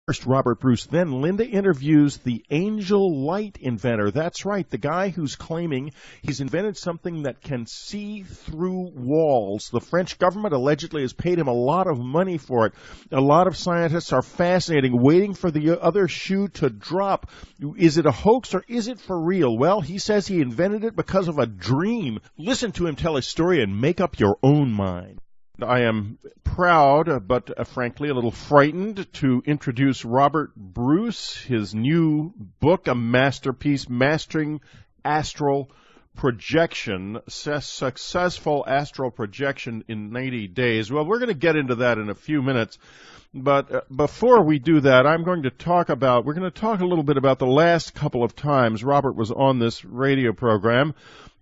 First, Robert Bruce. Then Linda interviews the angel light inventor. That's right, the guy who's claiming he's invented something that can see through walls. The French government allegedly has paid him a lot of money for it. A lot of scientists are fascinating, waiting for the other shoe to drop. Is it a hoax or is it for real? Well, he says he invented it because of a dream. Listen to him tell his story and make up your own mind. I am proud, but frankly a little frightened, to introduce Robert Bruce, his new book, a masterpiece, Mastering Astral Projection, Successful Astral Projection in 90 Days. Well, we're going to get into that in a few minutes, but before we do that, we're going to talk a little bit about the last couple of times Robert was on this radio program.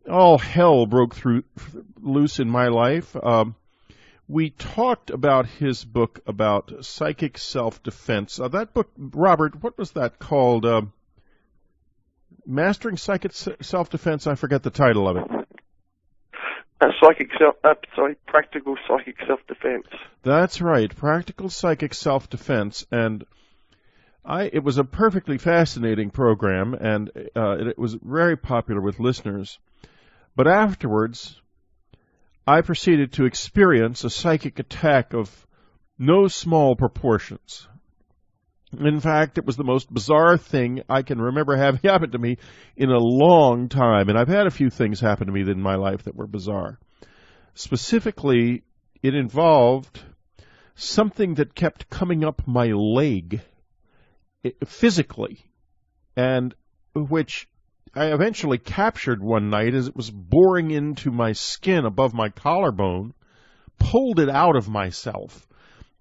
All hell broke loose in my life. We talked about his book about psychic self-defense. That book, Robert, what was that called? Mastering Psychic Self-Defense? I forget the title of it. Practical Psychic Self-Defense. That's right, Practical Psychic Self-Defense. And it was a perfectly fascinating program, and it was very popular with listeners. But afterwards, I proceeded to experience a psychic attack of no small proportions. In fact, it was the most bizarre thing I can remember having happened to me in a long time, and I've had a few things happen to me in my life that were bizarre. Specifically, it involved something that kept coming up my leg physically, and which I eventually captured one night as it was boring into my skin above my collarbone, pulled it out of myself,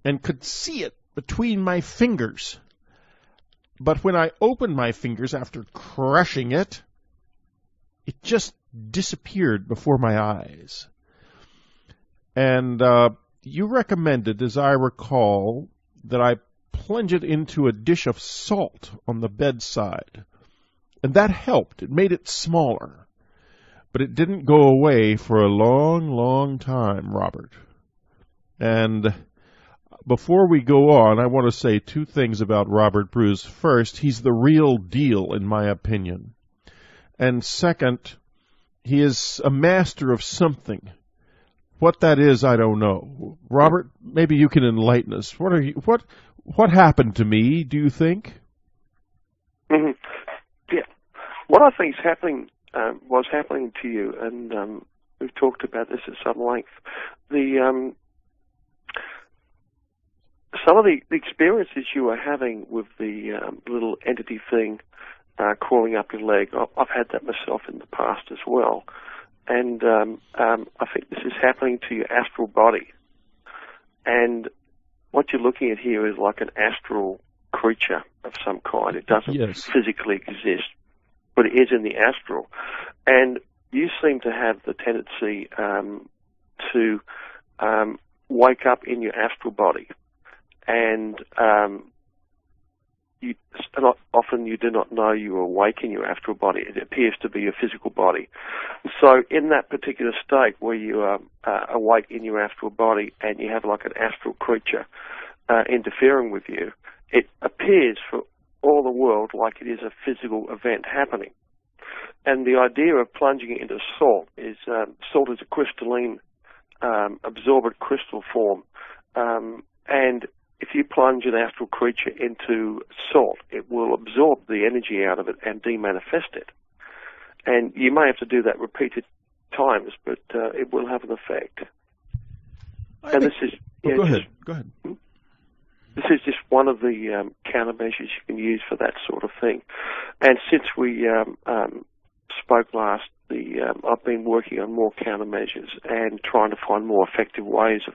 and could see it between my fingers. But when I opened my fingers after crushing it, it just disappeared before my eyes. And you recommended, as I recall, that I plunge it into a dish of salt on the bedside. And that helped. It made it smaller. But it didn't go away for a long, long time, Robert. And before we go on, I want to say two things about Robert Bruce. First, he's the real deal, in my opinion. And second, he is a master of something. What that is, I don't know. Robert, maybe you can enlighten us. What happened to me, do you think? Mm-hmm. Yeah. What I think is was happening to you, and we've talked about this at some length. Some of the experiences you were having with the little entity thing crawling up your leg, I've had that myself in the past as well. And I think this is happening to your astral body. And what you're looking at here is like an astral creature of some kind. It doesn't physically exist, but it is in the astral. And you seem to have the tendency to wake up in your astral body. And often you do not know you are awake in your astral body. It appears to be your physical body. So in that particular state where you are awake in your astral body and you have like an astral creature interfering with you, it appears for all the world like it is a physical event happening. And the idea of plunging it into salt is a crystalline, absorbent crystal form. And if you plunge an astral creature into salt, it will absorb the energy out of it and demanifest it. And you may have to do that repeated times, but it will have an effect. Go ahead. This is just one of the countermeasures you can use for that sort of thing. And since we spoke last, I've been working on more countermeasures and trying to find more effective ways of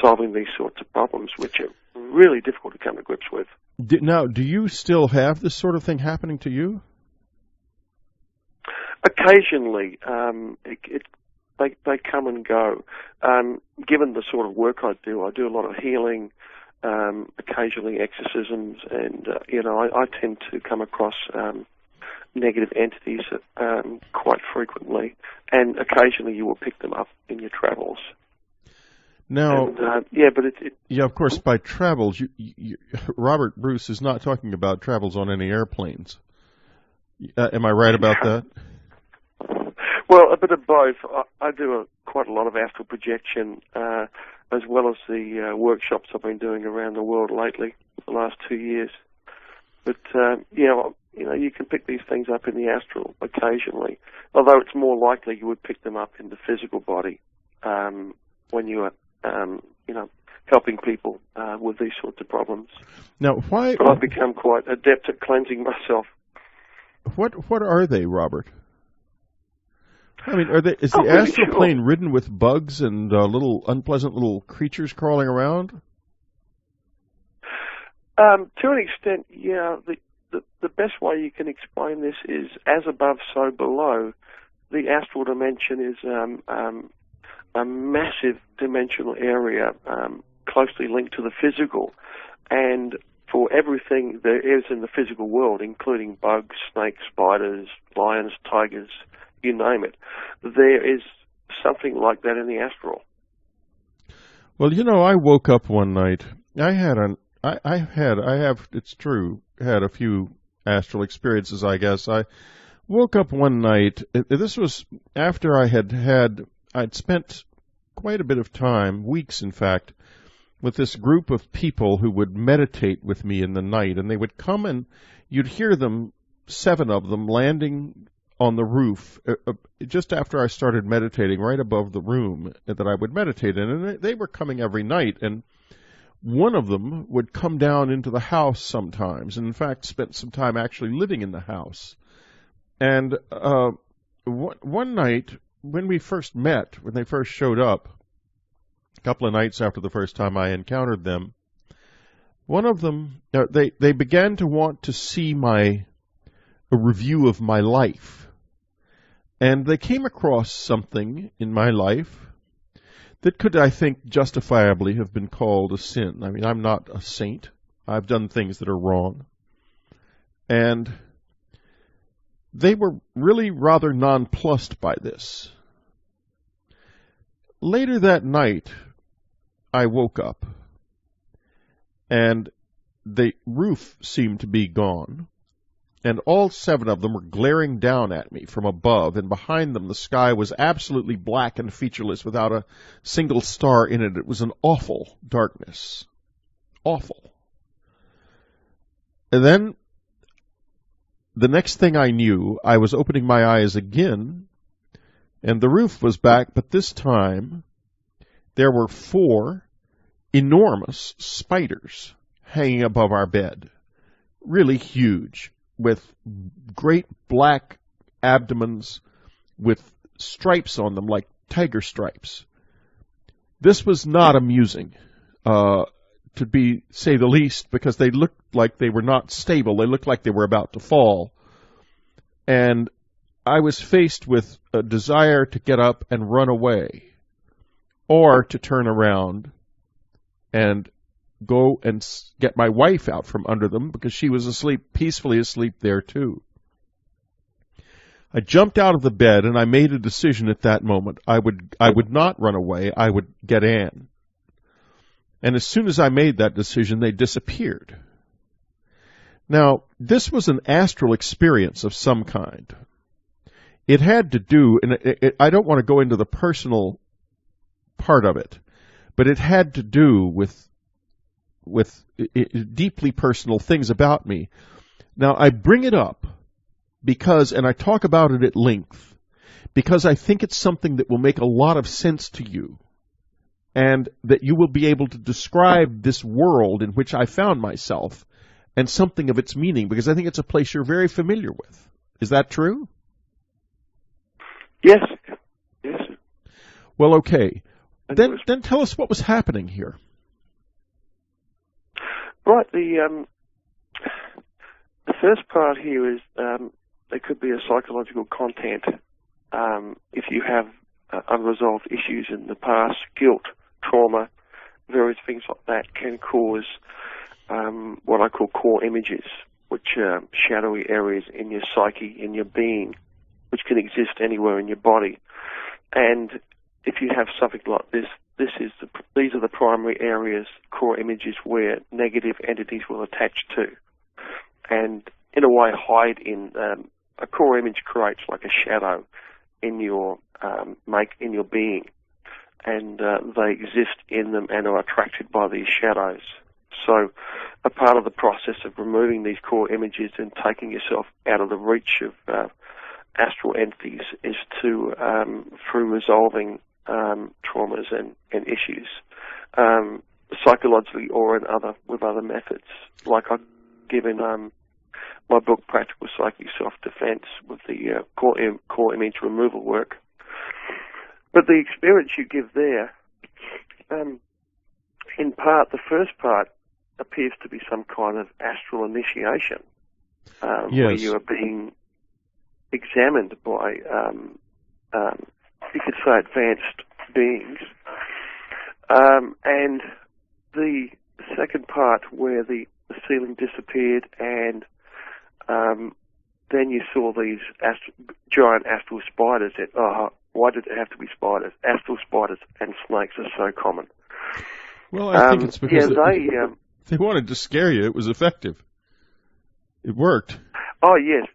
solving these sorts of problems, which are really difficult to come to grips with. Now, do you still have this sort of thing happening to you? Occasionally, they come and go. Given the sort of work I do a lot of healing, occasionally exorcisms, and I tend to come across negative entities quite frequently, and occasionally you will pick them up in your travels. Now, and, but yeah, of course, by travels, Robert Bruce is not talking about travels on any airplanes. Am I right about that? Well, a bit of both. I do quite a lot of astral projection, as well as the workshops I've been doing around the world lately, the last 2 years. But you can pick these things up in the astral occasionally, although it's more likely you would pick them up in the physical body when you are, helping people with these sorts of problems. Now, why? But I've become quite adept at cleansing myself. What are they, Robert? I mean, is the astral plane ridden with bugs and little unpleasant little creatures crawling around? To an extent, yeah. The best way you can explain this is as above, so below. The astral dimension is a massive dimensional area closely linked to the physical, and for everything there is in the physical world, including bugs, snakes, spiders, lions, tigers, you name it, there is something like that in the astral. Well, I woke up one night. I have, it's true, had a few astral experiences, I guess. I woke up one night. This was after I'd spent quite a bit of time, weeks in fact, with this group of people who would meditate with me in the night. And they would come and you'd hear them, 7 of them, landing on the roof just after I started meditating, right above the room that I would meditate in. And they were coming every night. And one of them would come down into the house sometimes, and in fact spent some time actually living in the house. And one night, when we first met, when they first showed up, a couple of nights after the first time I encountered them, one of them, they began to want to see a review of my life. And they came across something in my life that could, I think, justifiably have been called a sin. I mean, I'm not a saint. I've done things that are wrong. And they were really rather nonplussed by this. Later that night, I woke up, and the roof seemed to be gone, and all 7 of them were glaring down at me from above, and behind them the sky was absolutely black and featureless without a single star in it. It was an awful darkness. Awful. And then, the next thing I knew, I was opening my eyes again, and the roof was back, but this time there were 4 enormous spiders hanging above our bed. Really huge, with great black abdomens with stripes on them like tiger stripes. This was not amusing, to say the least, because they looked like they were not stable. They looked like they were about to fall. And I was faced with a desire to get up and run away, or to turn around and go and get my wife out from under them, because she was asleep, peacefully asleep there too. I jumped out of the bed, and I made a decision at that moment. I would not run away. I would get Anne. And as soon as I made that decision, they disappeared. Now, this was an astral experience of some kind. It had to do, and I don't want to go into the personal part of it, but it had to do with deeply personal things about me. Now, I bring it up because, and I talk about it at length, because I think it's something that will make a lot of sense to you, and that you will be able to describe this world in which I found myself and something of its meaning, because I think it's a place you're very familiar with. Is that true? Yes. Yes. Well, okay. Then tell us what was happening here. Right. The first part here is there could be a psychological content if you have unresolved issues in the past, guilt, trauma, various things like that can cause what I call core images, which are shadowy areas in your psyche, in your being, which can exist anywhere in your body. And if you have something like this, these are the primary areas, core images, where negative entities will attach to, and in a way hide in. A core image creates like a shadow in your in your being, and they exist in them and are attracted by these shadows. So a part of the process of removing these core images and taking yourself out of the reach of astral entities is to through resolving traumas and issues psychologically or with other methods, like I give in my book Practical Psychic Self-Defense with the core image removal work. But the experience you give there, in part, the first part appears to be some kind of astral initiation, yes, where you are being examined by, you could say, advanced beings. And the second part, where the ceiling disappeared and then you saw these giant astral spiders. Why did it have to be spiders? Astral spiders and snakes are so common. Well, I think it's because they wanted to scare you. It was effective. It worked. Oh, yes,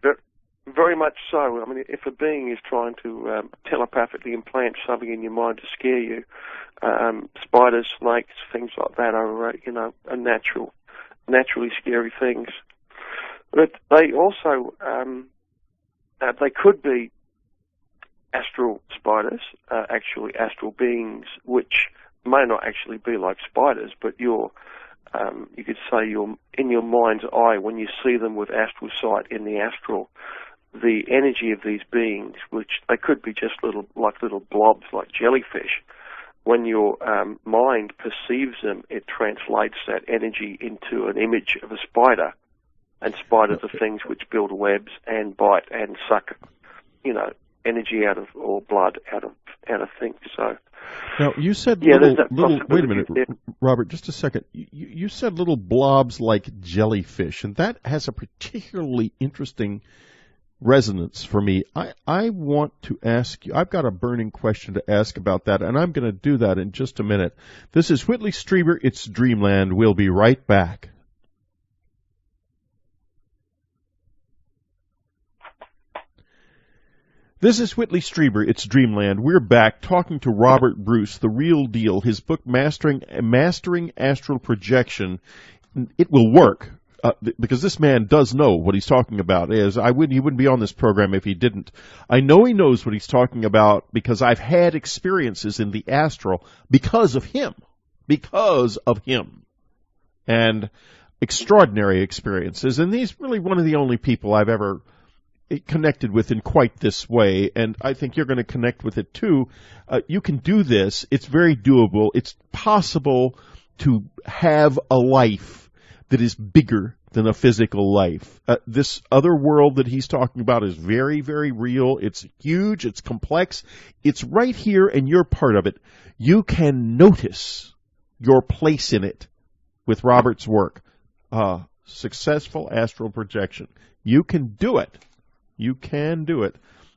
very much so. I mean, if a being is trying to telepathically implant something in your mind to scare you, spiders, snakes, things like that are naturally scary things. But they also, they could be astral spiders, actually astral beings, which may not actually be like spiders, but you could say in your mind's eye, when you see them with astral sight in the astral, the energy of these beings, which they could be just little blobs like jellyfish, when your mind perceives them, it translates that energy into an image of a spider. And spiders are things which build webs and bite and suck, energy out of, or blood out of things. So now you said little. Wait a minute, Robert. Just a second. You said little blobs like jellyfish, and that has a particularly interesting resonance for me. I want to ask you. I've got a burning question to ask about that, and I'm going to do that in just a minute. This is Whitley Strieber. It's Dreamland. We'll be right back. This is Whitley Strieber. It's Dreamland. We're back talking to Robert Bruce, The Real Deal, his book Mastering Astral Projection. It will work because this man does know what he's talking about. He wouldn't be on this program if he didn't. I know he knows what he's talking about because I've had experiences in the astral because of him. And extraordinary experiences. And he's really one of the only people I've ever connected with in quite this way, and I think you're going to connect with it too. You can do this. It's very doable. It's possible to have a life that is bigger than a physical life. This other world that he's talking about is very, very real. It's huge. It's complex. It's right here, and you're part of it. You can notice your place in it with Robert's work. Successful astral projection. You can do it. You can do it.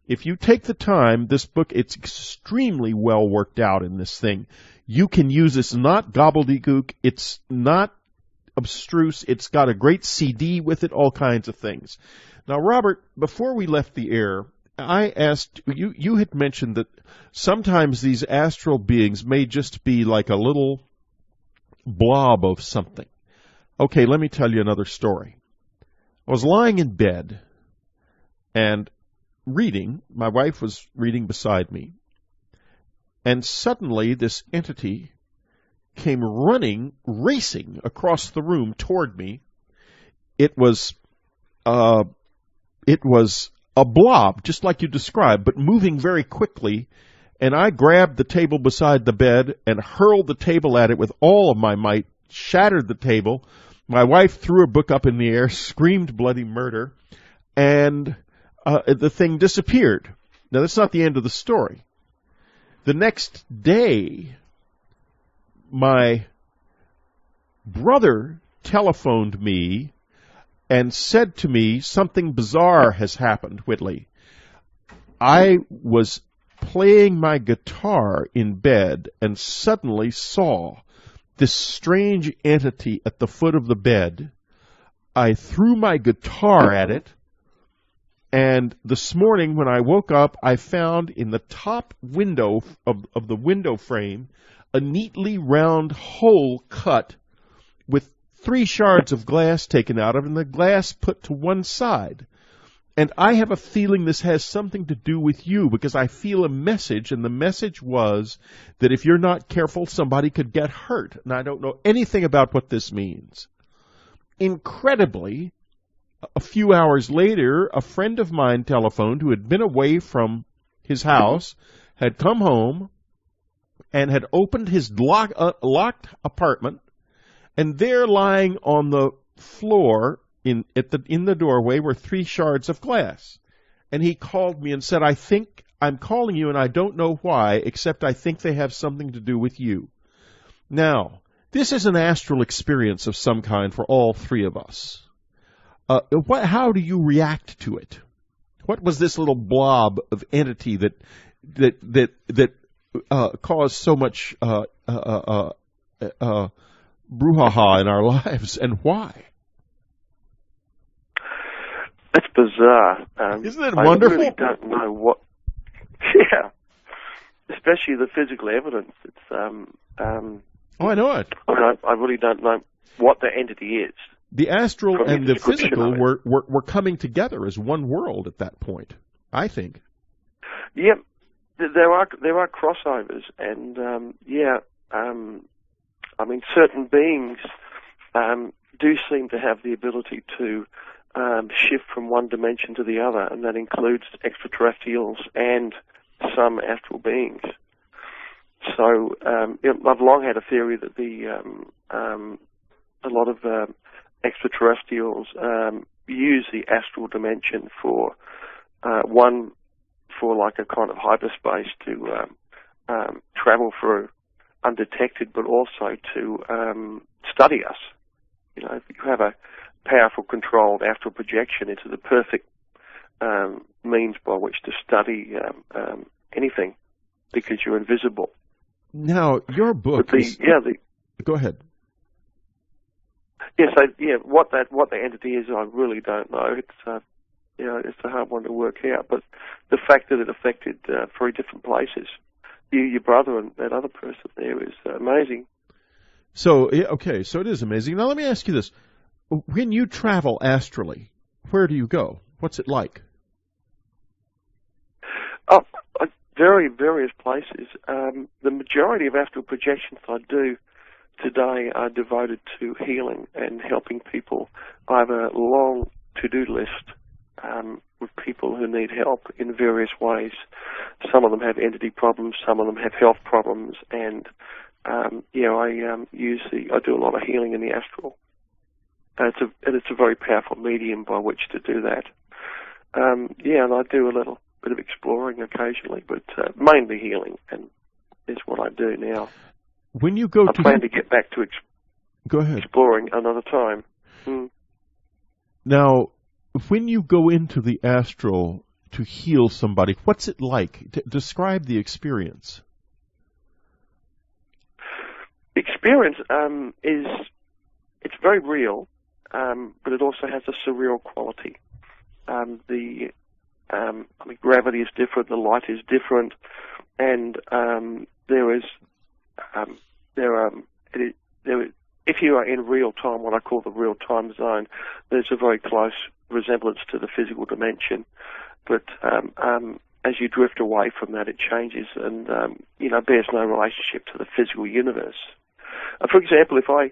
If you take the time, this book, it's extremely well worked out in this thing. You can use this, not gobbledygook. It's not abstruse. It's got a great CD with it, all kinds of things. Now, Robert, before we left the air, I asked, you had mentioned that sometimes these astral beings may just be like a little blob of something. Okay, let me tell you another story. I was lying in bed and reading. My wife was reading beside me. And suddenly this entity came racing across the room toward me. It was a blob, just like you described, but moving very quickly. And I grabbed the table beside the bed and hurled the table at it with all of my might, shattered the table. My wife threw her book up in the air, screamed bloody murder, and the thing disappeared. Now, that's not the end of the story. The next day, my brother telephoned me and said to me, something bizarre has happened, Whitley. I was playing my guitar in bed and suddenly saw this strange entity at the foot of the bed. I threw my guitar at it, and this morning when I woke up, I found in the top window of the window frame a neatly round hole cut with 3 shards of glass taken out of it and the glass put to one side. And I have a feeling this has something to do with you, because I feel a message, and the message was that if you're not careful, somebody could get hurt. And I don't know anything about what this means. Incredibly, a few hours later, a friend of mine telephoned who had been away from his house, had come home, and had opened his locked apartment, and there lying on the floor in the doorway were 3 shards of glass. And he called me and said, I think I'm calling you and I don't know why, except I think they have something to do with you. Now, this is an astral experience of some kind for all 3 of us. How do you react to it? What was this little blob of entity that caused so much brouhaha in our lives, and why? That's bizarre. Isn't it wonderful? I really don't know what. Yeah, especially the physical evidence. It's oh, I know it. I really don't know what the entity is. The astral and the physical were coming together as one world at that point, I think. Yep, there are crossovers, and I mean, certain beings do seem to have the ability to shift from one dimension to the other, and that includes extraterrestrials and some astral beings. So I've long had a theory that a lot of extraterrestrials use the astral dimension for like a kind of hyperspace to travel through undetected, but also to study us. You know, if you have a powerful controlled astral projection, into the perfect means by which to study anything, because you're invisible. Now, your book. Go ahead. Yeah, so what the entity is, I really don't know. It's it's a hard one to work out. But the fact that it affected 3 different places, your brother and that other person there, is amazing. So okay, so it is amazing. Now let me ask you this: when you travel astrally, where do you go? What's it like? Various places. The majority of astral projections I do today are devoted to healing and helping people. I have a long to-do list with people who need help in various ways. Some of them have entity problems, some of them have health problems, and I do a lot of healing in the astral. And it's a very powerful medium by which to do that. And I do a little bit of exploring occasionally, but mainly healing, and is what I do now. When you go, I plan to get back to go ahead. Exploring another time. Now, when you go into the astral to heal somebody, what's it like? Describe the experience. The experience it's very real, but it also has a surreal quality. Gravity is different, the light is different, and if you are in real time, what I call the real time zone, there's a very close resemblance to the physical dimension. But as you drift away from that, it changes and bears no relationship to the physical universe. For example, if I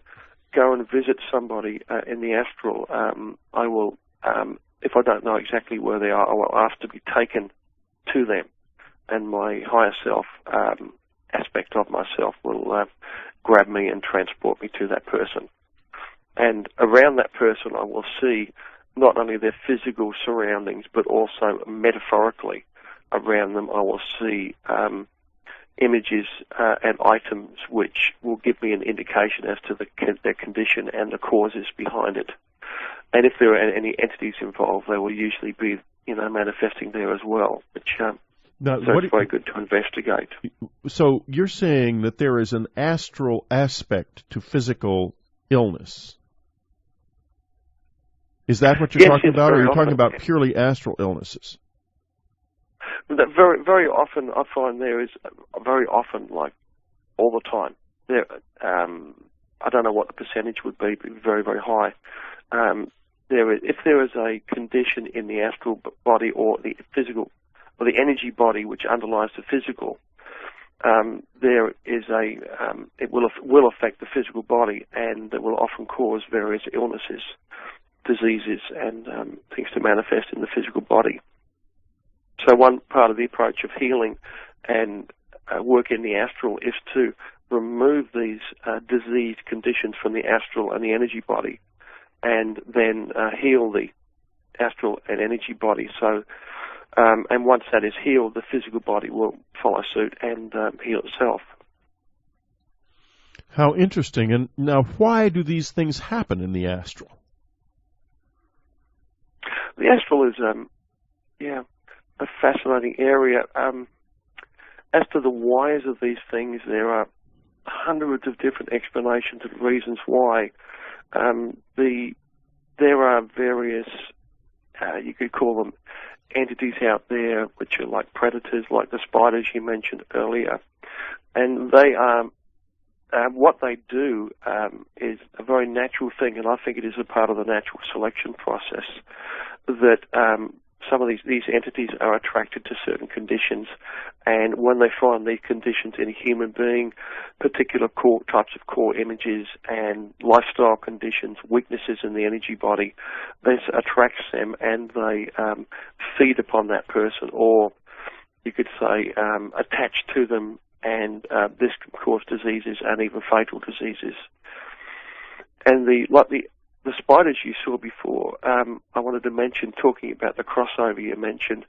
go and visit somebody in the astral, I will, if I don't know exactly where they are, I will ask to be taken to them, and my higher self aspect of myself will grab me and transport me to that person. And around that person, I will see not only their physical surroundings, but also metaphorically around them, I will see images and items which will give me an indication as to their condition and the causes behind it. And if there are any entities involved, they will usually be, manifesting there as well, which Now, So it's very good to investigate. So you're saying that there is an astral aspect to physical illness. Is that what you're talking about, or are you talking about purely astral illnesses? Very, very often, I find there is very often, like all the time. There, I don't know what the percentage would be, but very, very high. If there is a condition in the astral body or the physical or the energy body which underlies the physical, there is it will affect the physical body, and it will often cause various illnesses, diseases, and things to manifest in the physical body. So one part of the approach of healing and work in the astral is to remove these diseased conditions from the astral and the energy body, and then heal the astral and energy body. So, and once that is healed, the physical body will follow suit and heal itself. How interesting. And now, why do these things happen in the astral? The astral is, a fascinating area. As to the whys of these things, there are hundreds of different explanations and reasons why. There are various, you could call them entities out there which are like predators, like the spiders you mentioned earlier, and they are what they do is a very natural thing, and I think it is a part of the natural selection process that some of these entities are attracted to certain conditions, and when they find these conditions in a human being, particular types of core images and lifestyle conditions, weaknesses in the energy body, this attracts them, and they feed upon that person, or you could say attach to them, and this can cause diseases and even fatal diseases. And the spiders you saw before, I wanted to mention, talking about the crossover you mentioned,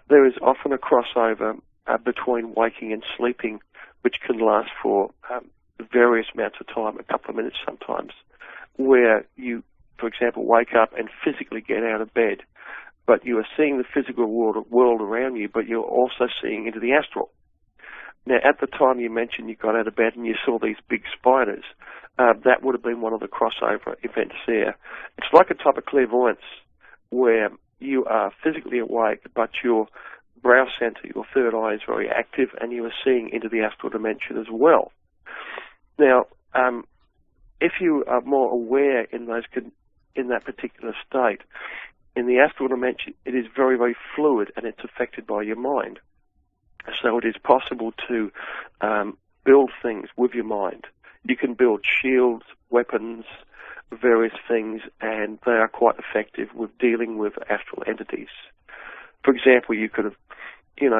there is often a crossover between waking and sleeping, which can last for various amounts of time, a couple of minutes sometimes, where you, for example, wake up and physically get out of bed, but you are seeing the physical world around you, but you're also seeing into the astral. Now, at the time you mentioned you got out of bed and you saw these big spiders, that would have been one of the crossover events there. It's like a type of clairvoyance where you are physically awake, but your brow center, your third eye, is very active, and you are seeing into the astral dimension as well. Now, if you are more aware in that particular state, in the astral dimension, it is very, very fluid, and it's affected by your mind. So it is possible to build things with your mind. You can build shields, weapons, various things, and they are quite effective with dealing with astral entities. For example, you could have,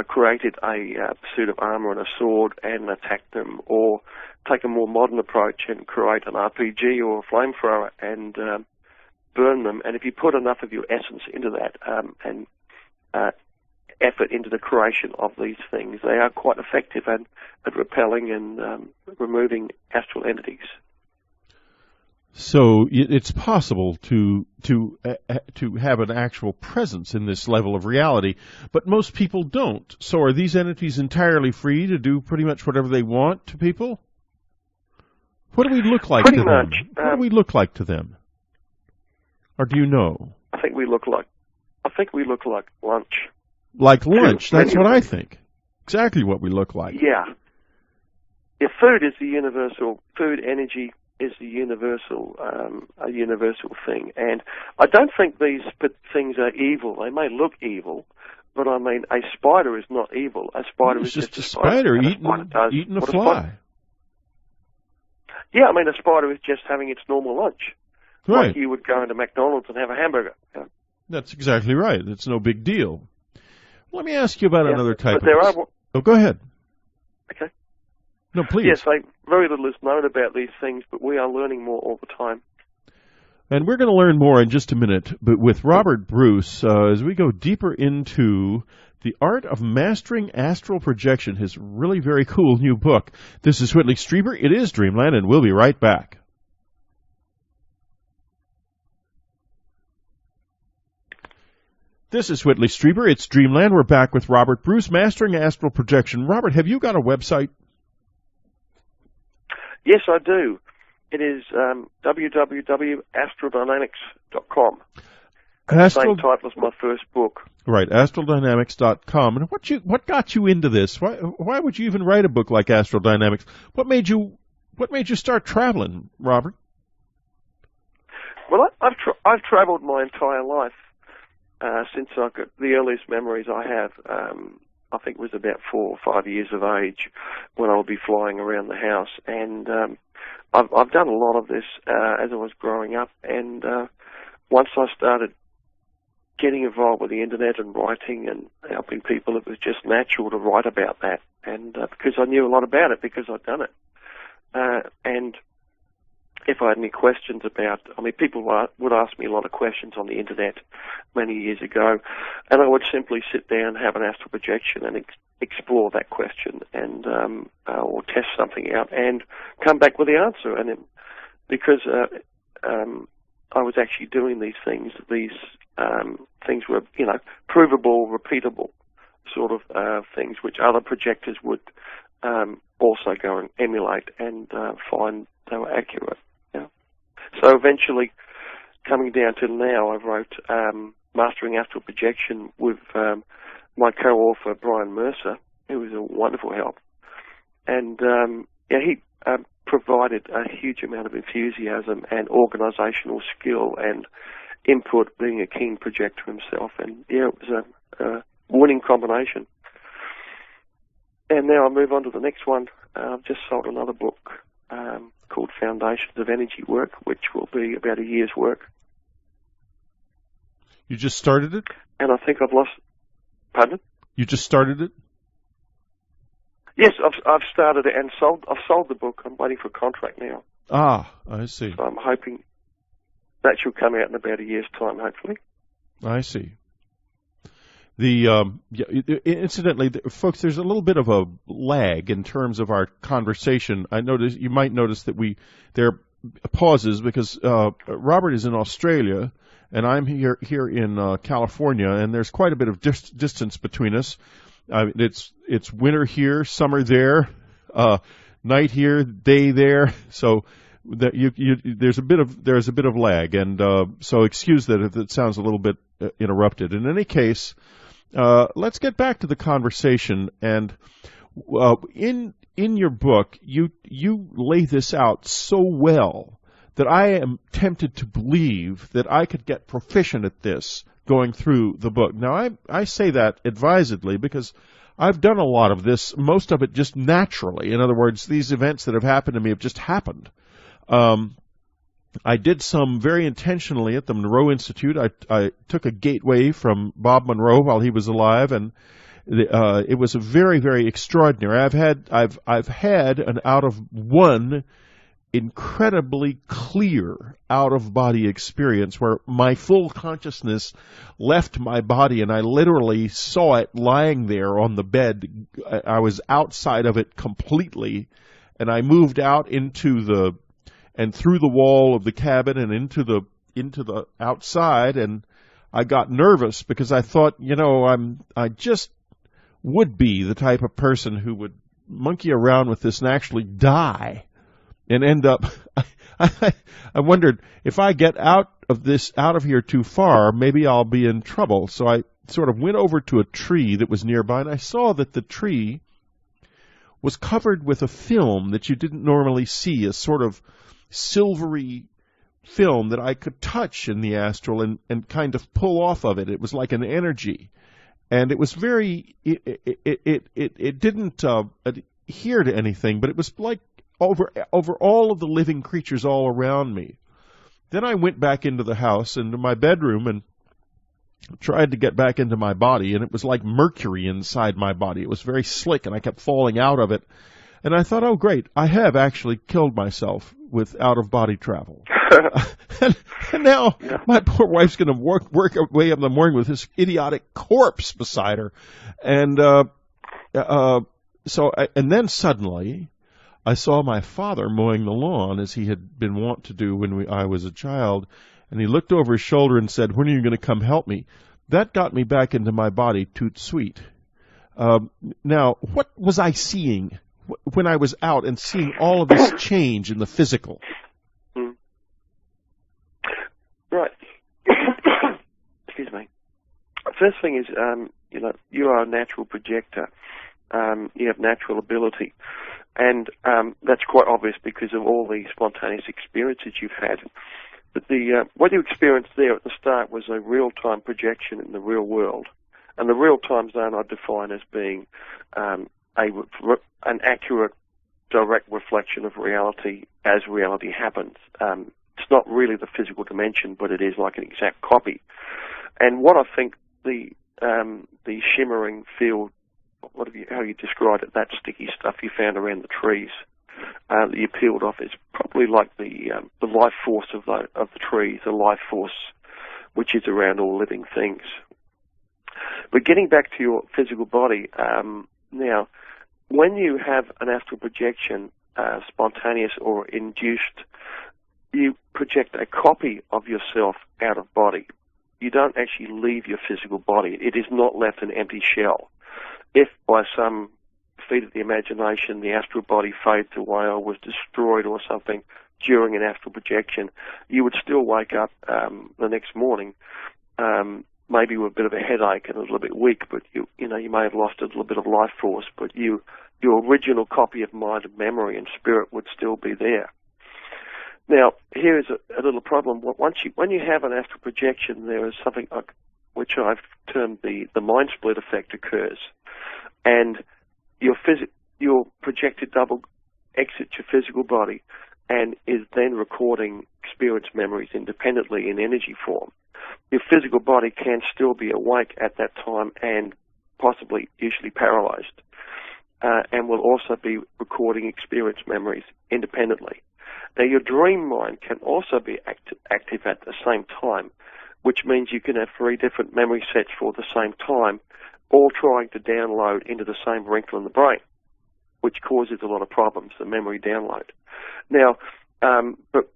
created a suit of armor and a sword and attacked them, or take a more modern approach and create an RPG or a flamethrower and burn them. And if you put enough of your essence into that and effort into the creation of these things, they are quite effective at repelling and removing astral entities. So it's possible to have an actual presence in this level of reality, but most people don't. So are these entities entirely free to do pretty much whatever they want to people? What do we look like to them? What do we look like to them? Or do you know? I think we look like lunch. Like lunch, that's what I think. Exactly what we look like. Yeah. Food is the universal, food energy is the universal, a universal thing. And I don't think these things are evil. They may look evil, but I mean, a spider is not evil. A spider is just a spider eating a fly. Yeah, I mean, a spider is just having its normal lunch. Right. Like you would go into McDonald's and have a hamburger. Yeah. That's exactly right. It's no big deal. Let me ask you about another type of... Oh, go ahead. Okay. No, please. Yes, very little is known about these things, but we are learning more all the time. And we're going to learn more in just a minute, but with Robert Bruce, as we go deeper into the art of mastering astral projection, his really very cool new book. This is Whitley Strieber. It is Dreamland, and we'll be right back. This is Whitley Strieber. It's Dreamland. We're back with Robert Bruce, Mastering Astral Projection. Robert, have you got a website? Yes, I do. It is www.astraldynamics.com. Same title as my first book. Right, astraldynamics.com. And what got you into this? Why would you even write a book like Astral Dynamics? What made you start traveling, Robert? Well, I've traveled my entire life. Since the earliest memories I have, I think it was about 4 or 5 years of age when I would be flying around the house. And I've done a lot of this as I was growing up. And once I started getting involved with the internet and writing and helping people, it was just natural to write about that. And because I knew a lot about it because I'd done it. And if I had any questions about, people would ask me a lot of questions on the internet many years ago, and I would simply sit down, have an astral projection, and explore that question, and or test something out, and come back with the answer. And because I was actually doing these things were, provable, repeatable sort of things, which other projectors would also go and emulate and find they were accurate. So eventually, coming down to now, I wrote Mastering Astral Projection with my co-author, Brian Mercer, who was a wonderful help. And he provided a huge amount of enthusiasm and organizational skill and input, being a keen projector himself. And, it was a winning combination. And now I move on to the next one. I've just sold another book called Foundations of Energy Work, which will be about a year's work. You just started it? And I think I've lost... Pardon? You just started it? Yes, I've started it and sold. I've sold the book. I'm waiting for a contract now. Ah, I see. So I'm hoping that should come out in about a year's time, hopefully. I see. Incidentally, folks, there's a little bit of a lag in terms of our conversation. You might notice that there are pauses because Robert is in Australia and I'm here in California, and there's quite a bit of distance between us. It's winter here, summer there, night here, day there. So there's a bit of lag, and so excuse that if it sounds a little bit interrupted. In any case. Let's get back to the conversation, and in your book, you lay this out so well that I am tempted to believe that I could get proficient at this going through the book. Now, I say that advisedly because I've done a lot of this, most of it just naturally. In other words, these events that have happened to me have just happened. I did some very intentionally at the Monroe Institute. I took a gateway from Bob Monroe while he was alive, and it was a very, very extraordinary. I've had an out of one incredibly clear out-of-body experience where my full consciousness left my body, and I literally saw it lying there on the bed. I was outside of it completely, and I moved out and through the wall of the cabin and into the outside, and I got nervous because I thought, I just would be the type of person who would monkey around with this and actually die and end up. I wondered if I get out of here too far, maybe I'll be in trouble. So I sort of went over to a tree that was nearby, and I saw that the tree was covered with a film that you didn't normally see, a sort of silvery film that I could touch in the astral and kind of pull off of it. It was like an energy, and it was very. It didn't adhere to anything, but it was like over all of the living creatures all around me. Then I went back into the house, into my bedroom, and tried to get back into my body, and it was like mercury inside my body. It was very slick, and I kept falling out of it. And I thought, oh, great, I have actually killed myself with out-of-body travel. and now my poor wife's going to work her way up in the morning with this idiotic corpse beside her. And and then suddenly I saw my father mowing the lawn as he had been wont to do when I was a child. And he looked over his shoulder and said, "When are you going to come help me?" that got me back into my body toot sweet. Now, what was I seeing when I was out and seeing all of this change in the physical? Right. Excuse me. First thing is, you are a natural projector. You have natural ability. And that's quite obvious because of all the spontaneous experiences you've had. But what you experienced there at the start was a real-time projection in the real world. And the real-time zone I define as being an accurate, direct reflection of reality as reality happens. It's not really the physical dimension, but it is like an exact copy. And what I think the shimmering field, how you described it, that sticky stuff you found around the trees that you peeled off, is probably like the life force of the trees, the life force which is around all living things. But getting back to your physical body, now, when you have an astral projection, spontaneous or induced, you project a copy of yourself out of body. You don't actually leave your physical body. It is not left an empty shell. If by some feat of the imagination the astral body fades away or was destroyed or something during an astral projection, you would still wake up the next morning, maybe with a bit of a headache and a little bit weak, but you may have lost a little bit of life force, but your original copy of mind and memory and spirit would still be there. Now, here is a little problem. When you have an astral projection, there is something which I've termed the mind split effect occurs, and your projected double exits your physical body and is then recording experience memories independently in energy form. Your physical body can still be awake at that time and possibly usually paralyzed, and will also be recording experience memories independently. Now, your dream mind can also be active at the same time, which means you can have 3 different memory sets for the same time, all trying to download into the same wrinkle in the brain, which causes a lot of problems, the memory download. Now, but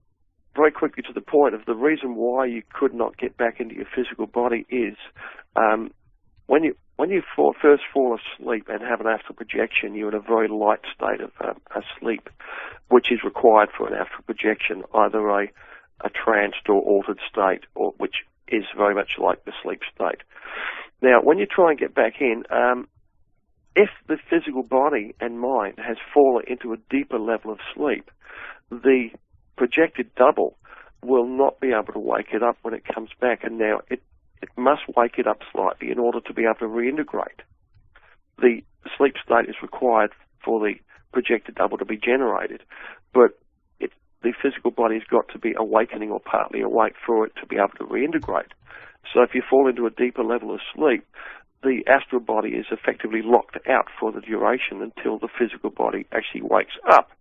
very quickly to the point of the reason why you could not get back into your physical body is when you first fall asleep and have an astral projection, you're in a very light state of asleep, which is required for an astral projection, either a tranced or altered state, or which is very much like the sleep state. Now, when you try and get back in, if the physical body and mind has fallen into a deeper level of sleep, the projected double will not be able to wake it up when it comes back, and now it must wake it up slightly in order to be able to reintegrate. The sleep state is required for the projected double to be generated, but the physical body's got to be awakening or partly awake for it to be able to reintegrate. So if you fall into a deeper level of sleep, the astral body is effectively locked out for the duration until the physical body actually wakes up.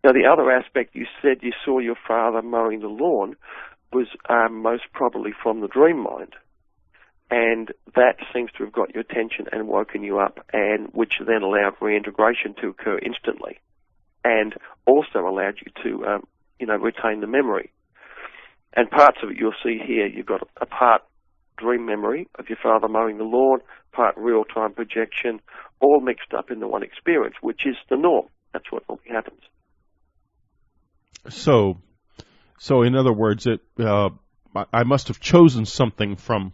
Now, the other aspect, you said you saw your father mowing the lawn, was most probably from the dream mind. And that seems to have got your attention and woken you up, and which then allowed reintegration to occur instantly, and also allowed you to, retain the memory. And parts of it you'll see here, you've got a part dream memory of your father mowing the lawn, part real-time projection, all mixed up in the one experience, which is the norm. That's what normally happens. So in other words, I must have chosen something from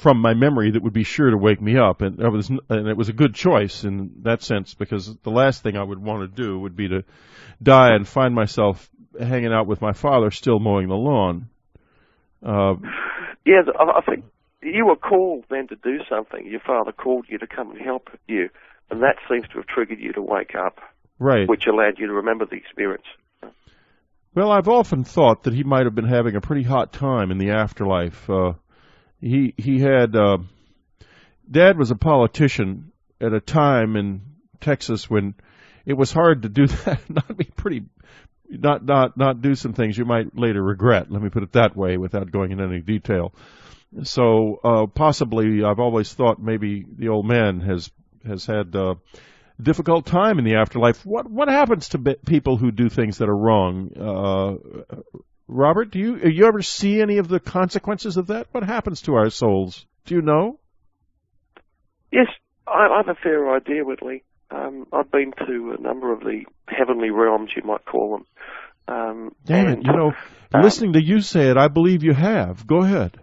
my memory that would be sure to wake me up, and it was a good choice in that sense, because the last thing I would want to do would be to die and find myself hanging out with my father still mowing the lawn. Yeah, I think you were called then to do something. Your father called you to come and help you, and that seems to have triggered you to wake up, right? Which allowed you to remember the experience. Well, I've often thought that he might have been having a pretty hot time in the afterlife. He had Dad was a politician at a time in Texas when it was hard to do that, not do some things you might later regret. Let me put it that way, without going into any detail. So possibly, I've always thought maybe the old man has had a difficult time in the afterlife. What happens to people who do things that are wrong? Robert, do you ever see any of the consequences of that? What happens to our souls? Do you know? Yes, I have a fair idea, Whitley. I've been to a number of the heavenly realms, you might call them. Damn it, listening to you say it, I believe you have. Go ahead.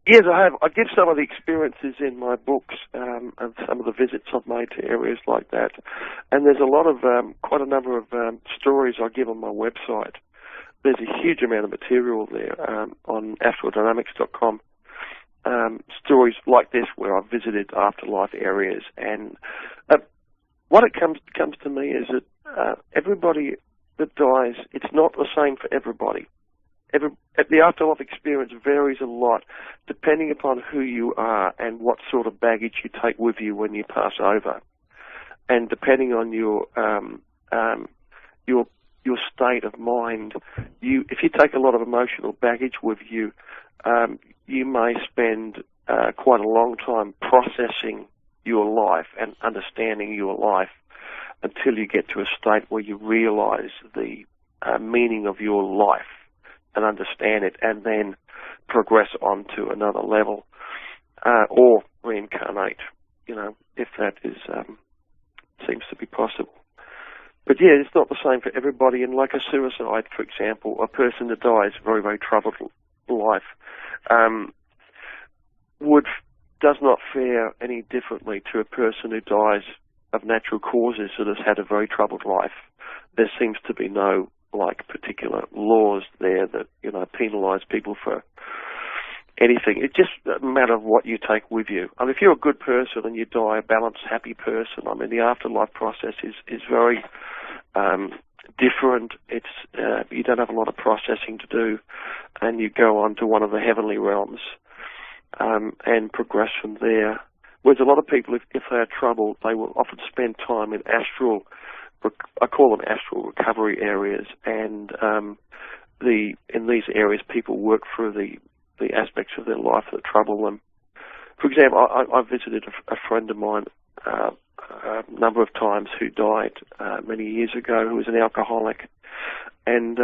Yes, I have. I give some of the experiences in my books and some of the visits I've made to areas like that. And there's a lot of, quite a number of stories I give on my website. There's a huge amount of material there on astraldynamics.com. Stories like this where I've visited afterlife areas, and what it comes to me is that everybody that dies, it's not the same for everybody. The afterlife experience varies a lot depending upon who you are and what sort of baggage you take with you when you pass over, and depending on your state of mind. If you take a lot of emotional baggage with you, you may spend quite a long time processing your life and understanding your life until you get to a state where you realize the meaning of your life and understand it, and then progress on to another level, or reincarnate, if that is seems to be possible. But yeah, it's not the same for everybody, and like a suicide, for example, a person that dies a very, very troubled life, does not fare any differently to a person who dies of natural causes that has had a very troubled life. There seems to be no particular laws there that penalise people for anything. It's just a matter of what you take with you. I mean, if you're a good person and you die a balanced, happy person, I mean, the afterlife process is very different. It's you don't have a lot of processing to do, and you go on to one of the heavenly realms and progress from there. Whereas a lot of people, if they are troubled, they will often spend time in astral, I call them astral recovery areas, and in these areas people work through the aspects of their life that trouble them. For example, I visited a friend of mine a number of times who died many years ago, who was an alcoholic, and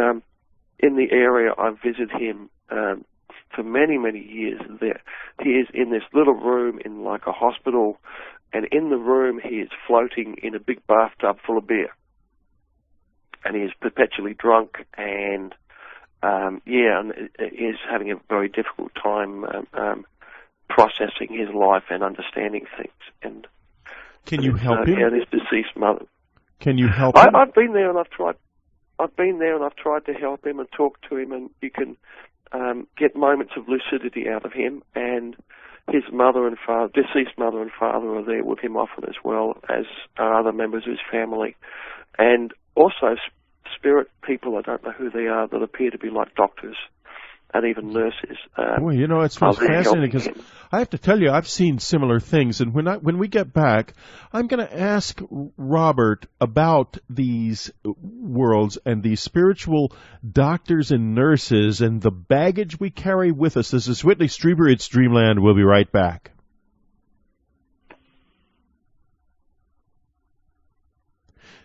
in the area I visited him for many, many years. He is in this little room in like a hospital, and in the room he is floating in a big bathtub full of beer, and he is perpetually drunk, and and is having a very difficult time processing his life and understanding things. And can you help him? Yeah, his deceased mother. Can you help him? I've been there and I've tried. I've been there and I've tried to help him and talk to him, and you can get moments of lucidity out of him. And his mother and father, deceased mother and father, are there with him often, as well as other members of his family, and also spirit people. I don't know who they are, that appear to be like doctors and even nurses. Boy, it's fascinating, because I have to tell you, I've seen similar things, and when we get back, I'm going to ask Robert about these worlds and these spiritual doctors and nurses and the baggage we carry with us. This is Whitley Strieber. It's Dreamland. We'll be right back.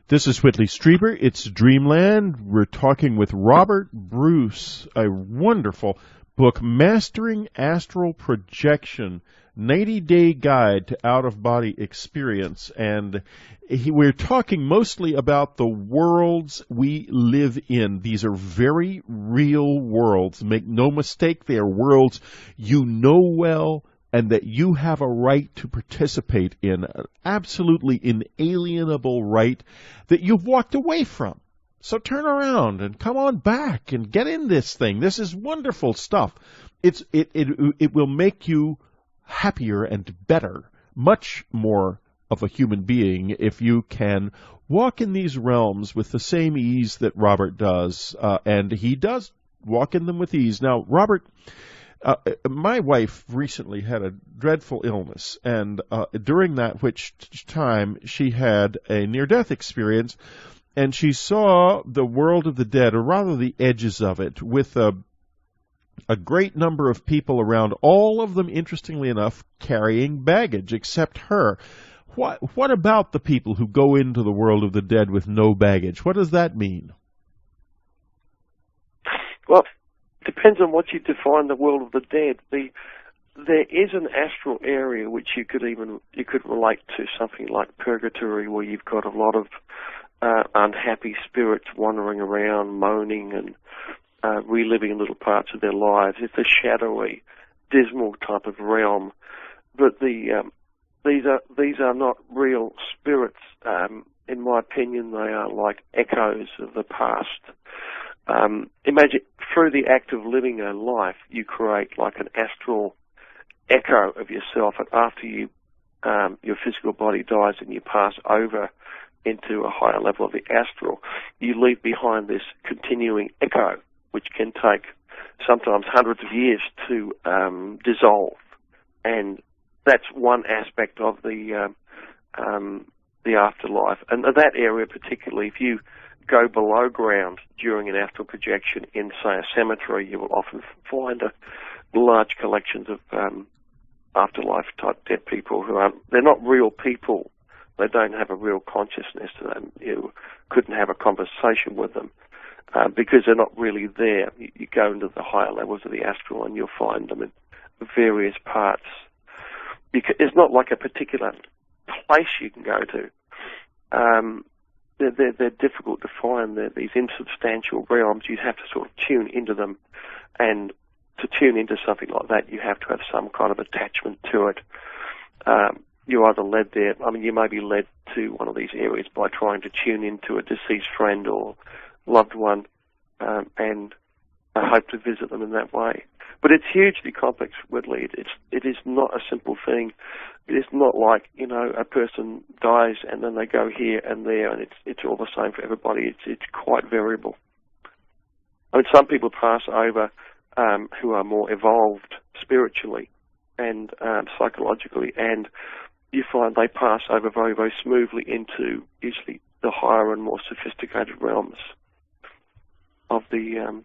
This is Whitley Strieber. It's Dreamland. We're talking with Robert Bruce, a wonderful book, Mastering Astral Projection, 90-Day Guide to Out-of-Body Experience. And we're talking mostly about the worlds we live in. These are very real worlds. Make no mistake, they are worlds you know well, and that you have a right to participate in, an absolutely inalienable right that you've walked away from. So turn around and come on back and get in this thing. This is wonderful stuff. It will make you happier and better, much more of a human being, if you can walk in these realms with the same ease that Robert does, and he does walk in them with ease. Now, Robert, my wife recently had a dreadful illness, and during that time she had a near-death experience, and she saw the world of the dead, or rather the edges of it, with a great number of people around, all of them, interestingly enough, carrying baggage, except her. What about the people who go into the world of the dead with no baggage? What does that mean? Well, depends on what you define the world of the dead. There is an astral area which you could relate to something like purgatory, where you've got a lot of unhappy spirits wandering around, moaning and reliving little parts of their lives. It's a shadowy, dismal type of realm. But these are not real spirits. In my opinion, they are like echoes of the past. Imagine through the act of living a life, you create like an astral echo of yourself, and after your physical body dies and you pass over into a higher level of the astral, you leave behind this continuing echo, which can take sometimes hundreds of years to dissolve. And that's one aspect of the afterlife. And that area particularly, if you go below ground during an astral projection in, say, a cemetery, you will often find large collections of afterlife-type dead people they're not real people. They don't have a real consciousness to them. You couldn't have a conversation with them because they're not really there. You go into the higher levels of the astral and you'll find them in various parts. Because it's not like a particular place you can go to. They're difficult to find. They're these insubstantial realms. You have to sort of tune into them, and to tune into something like that, you have to have some kind of attachment to it. You're either led there. I mean, you may be led to one of these areas by trying to tune into a deceased friend or loved one, and hope to visit them in that way. But it's hugely complex, Whitley. It is not a simple thing. It is not like, a person dies and then they go here and there, and it's all the same for everybody. It's quite variable. I mean, some people pass over who are more evolved spiritually and psychologically, and you find they pass over very, very smoothly into usually the higher and more sophisticated realms of the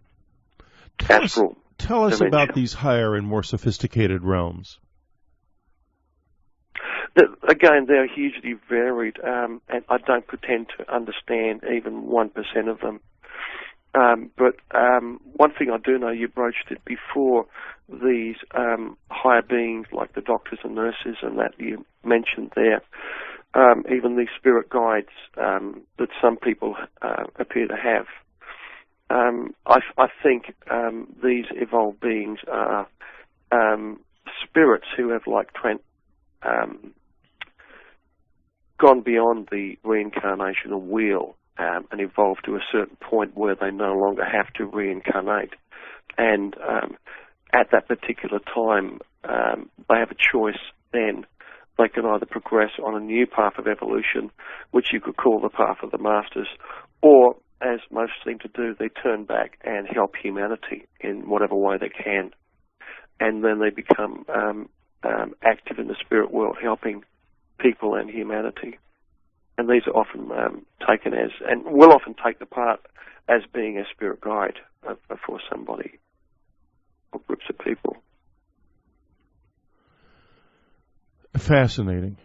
astral. Tell us dimension. about these higher and more sophisticated realms. Again, they're hugely varied, and I don't pretend to understand even 1% of them. But one thing I do know, you broached it before, these higher beings like the doctors and nurses and that you mentioned there, even these spirit guides that some people appear to have. I think these evolved beings are spirits who have gone beyond the reincarnational wheel and evolved to a certain point where they no longer have to reincarnate. And at that particular time, they have a choice then. They can either progress on a new path of evolution, which you could call the path of the masters, or, as most seem to do, they turn back and help humanity in whatever way they can. And then they become active in the spirit world, helping people and humanity. And these are often taken as, and will often take the part as being a spirit guide for somebody or groups of people. Fascinating.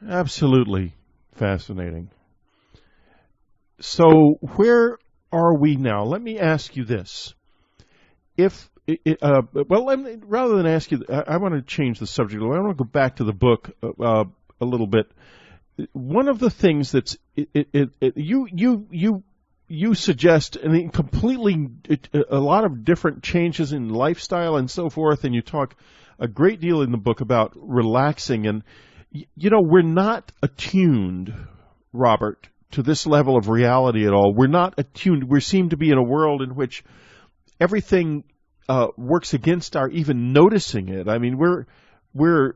Absolutely fascinating. So where are we now? Let me ask you this. Rather than ask you, I want to change the subject. I want to go back to the book a little bit. One of the things that's you suggest, I mean, completely a lot of different changes in lifestyle and so forth, and you talk a great deal in the book about relaxing. And we're not attuned, Robert, to this level of reality at all. We're not attuned. We seem to be in a world in which everything works against our even noticing it. I mean, we're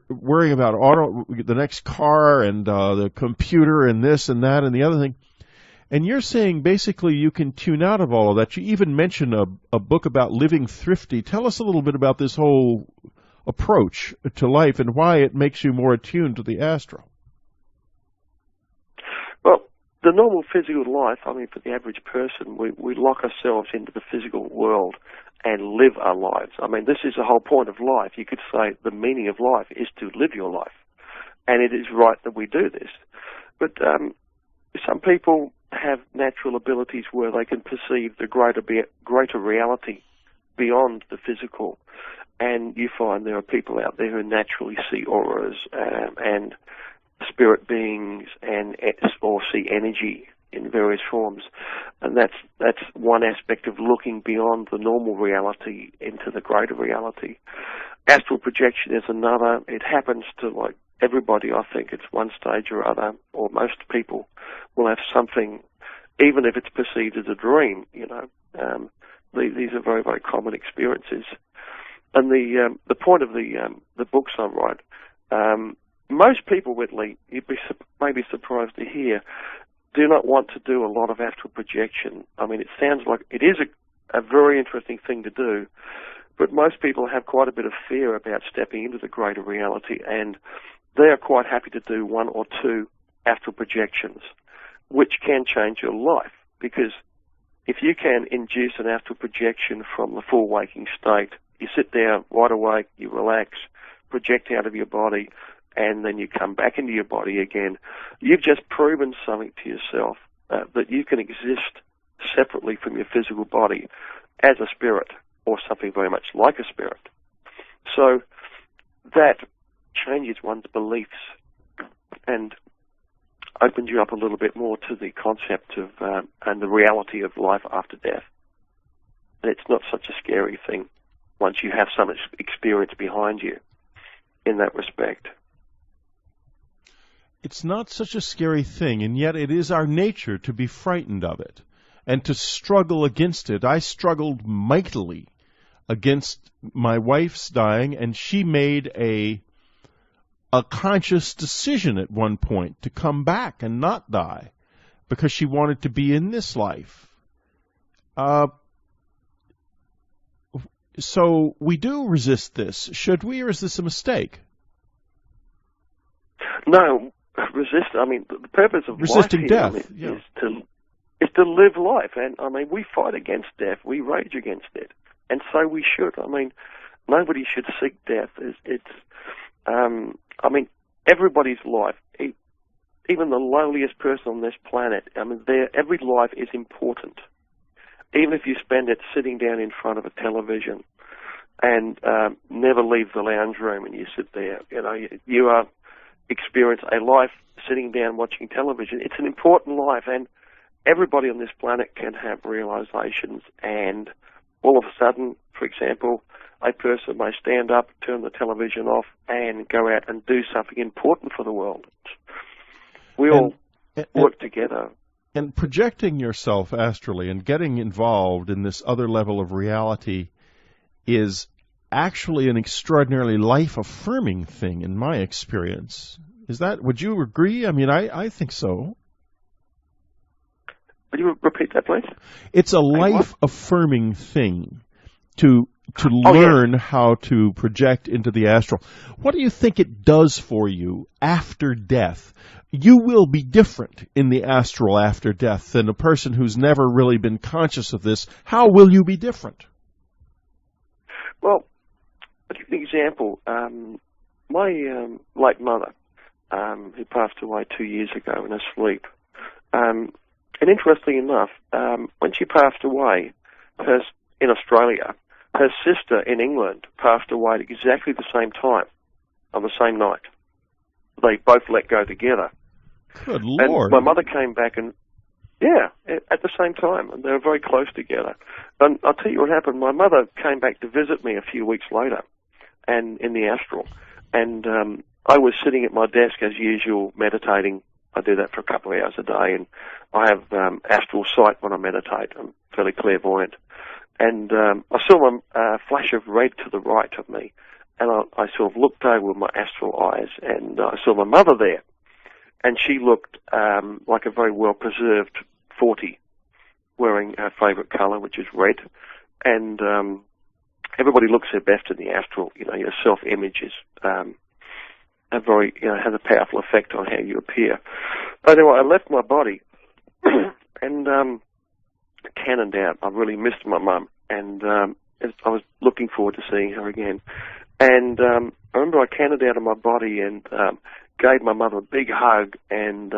worrying about the next car and the computer and this and that and the other thing. And you're saying basically you can tune out of all of that. You even mentioned a book about living thrifty. Tell us a little bit about this whole approach to life and why it makes you more attuned to the astral. Well, the normal physical life, I mean, for the average person, we lock ourselves into the physical world and live our lives. I mean, this is the whole point of life. You could say the meaning of life is to live your life. And it is right that we do this. But some people have natural abilities where they can perceive the greater reality beyond the physical. And you find there are people out there who naturally see auras and spirit beings or see energy in various forms. And that's one aspect of looking beyond the normal reality into the greater reality. Astral projection is another. It happens to like everybody, I think, at one stage or other, or most people will have something, even if it's perceived as a dream, you know. These are very, very common experiences. And the point of the books I write, most people, Whitley, you'd be maybe surprised to hear, do not want to do a lot of astral projection. I mean, it sounds like it is a very interesting thing to do, but most people have quite a bit of fear about stepping into the greater reality, and they are quite happy to do one or two astral projections, which can change your life. Because if you can induce an astral projection from the full waking state, you sit down, wide awake, you relax, project out of your body, and then you come back into your body again, you've just proven something to yourself, that you can exist separately from your physical body as a spirit, or something very much like a spirit. So that changes one's beliefs and opens you up a little bit more to the concept of and the reality of life after death. And it's not such a scary thing once you have some experience behind you in that respect. It's not such a scary thing, and yet it is our nature to be frightened of it and to struggle against it. I struggled mightily against my wife's dying, and she made a conscious decision at one point to come back and not die because she wanted to be in this life. So we do resist this. Should we, or is this a mistake? No, resist. I mean, the purpose of resisting life death here, is to live life. And I mean, we fight against death. We rage against it, and so we should. I mean, nobody should seek death. I mean, everybody's life, even the lowliest person on this planet, I mean, every life is important. Even if you spend it sitting down in front of a television and never leave the lounge room and you sit there, you know, you experience a life sitting down watching television. It's an important life, and everybody on this planet can have realizations, and all of a sudden, for example, a person may stand up, turn the television off, and go out and do something important for the world. We all work together. And projecting yourself astrally and getting involved in this other level of reality is actually an extraordinarily life-affirming thing in my experience. Would you agree? I mean, I think so. Would you repeat that, please? It's a life-affirming thing to learn how to project into the astral. What do you think it does for you after death? You will be different in the astral after death than a person who's never really been conscious of this. How will you be different? Well, I'll give you an example. My late mother, who passed away 2 years ago in her sleep, and interestingly enough, when she passed away in Australia, her sister in England passed away at exactly the same time, on the same night. They both let go together. Good Lord. And my mother came back and, at the same time, and they were very close together. And I'll tell you what happened. My mother came back to visit me a few weeks later, and in the astral. And I was sitting at my desk as usual, meditating. I do that for a couple of hours a day, and I have astral sight when I meditate. I'm fairly clairvoyant. And I saw a flash of red to the right of me, and I sort of looked over with my astral eyes, and I saw my mother there. And she looked like a very well-preserved 40, wearing her favourite colour, which is red. And everybody looks their best in the astral. You know, your self-image is has a powerful effect on how you appear. But anyway, I left my body and cannoned out. I really missed my mum, and I was looking forward to seeing her again. And I remember I cannoned out of my body and gave my mother a big hug, and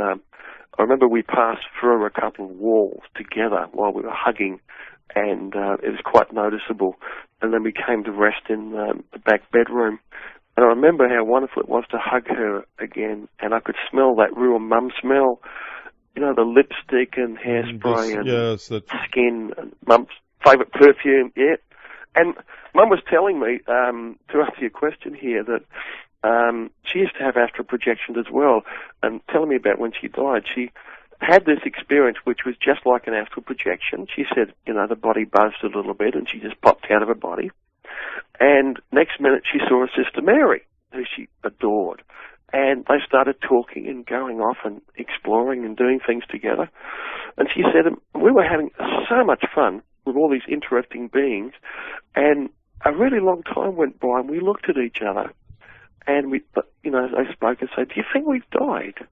I remember we passed through a couple of walls together while we were hugging, and it was quite noticeable. And then we came to rest in the back bedroom. And I remember how wonderful it was to hug her again, and I could smell that real mum smell, you know, the lipstick and hairspray and skin, and Mum's favourite perfume, yeah. And Mum was telling me, to answer your question here, that she used to have astral projections as well, and telling me about when she died. She had this experience which was just like an astral projection. She said, you know, the body buzzed a little bit and she just popped out of her body. And next minute she saw her sister Mary, who she adored. And they started talking and going off and exploring and doing things together. And she said, we were having so much fun with all these interesting beings. And a really long time went by and we looked at each other. And we, you know, they spoke and said, do you think we've died?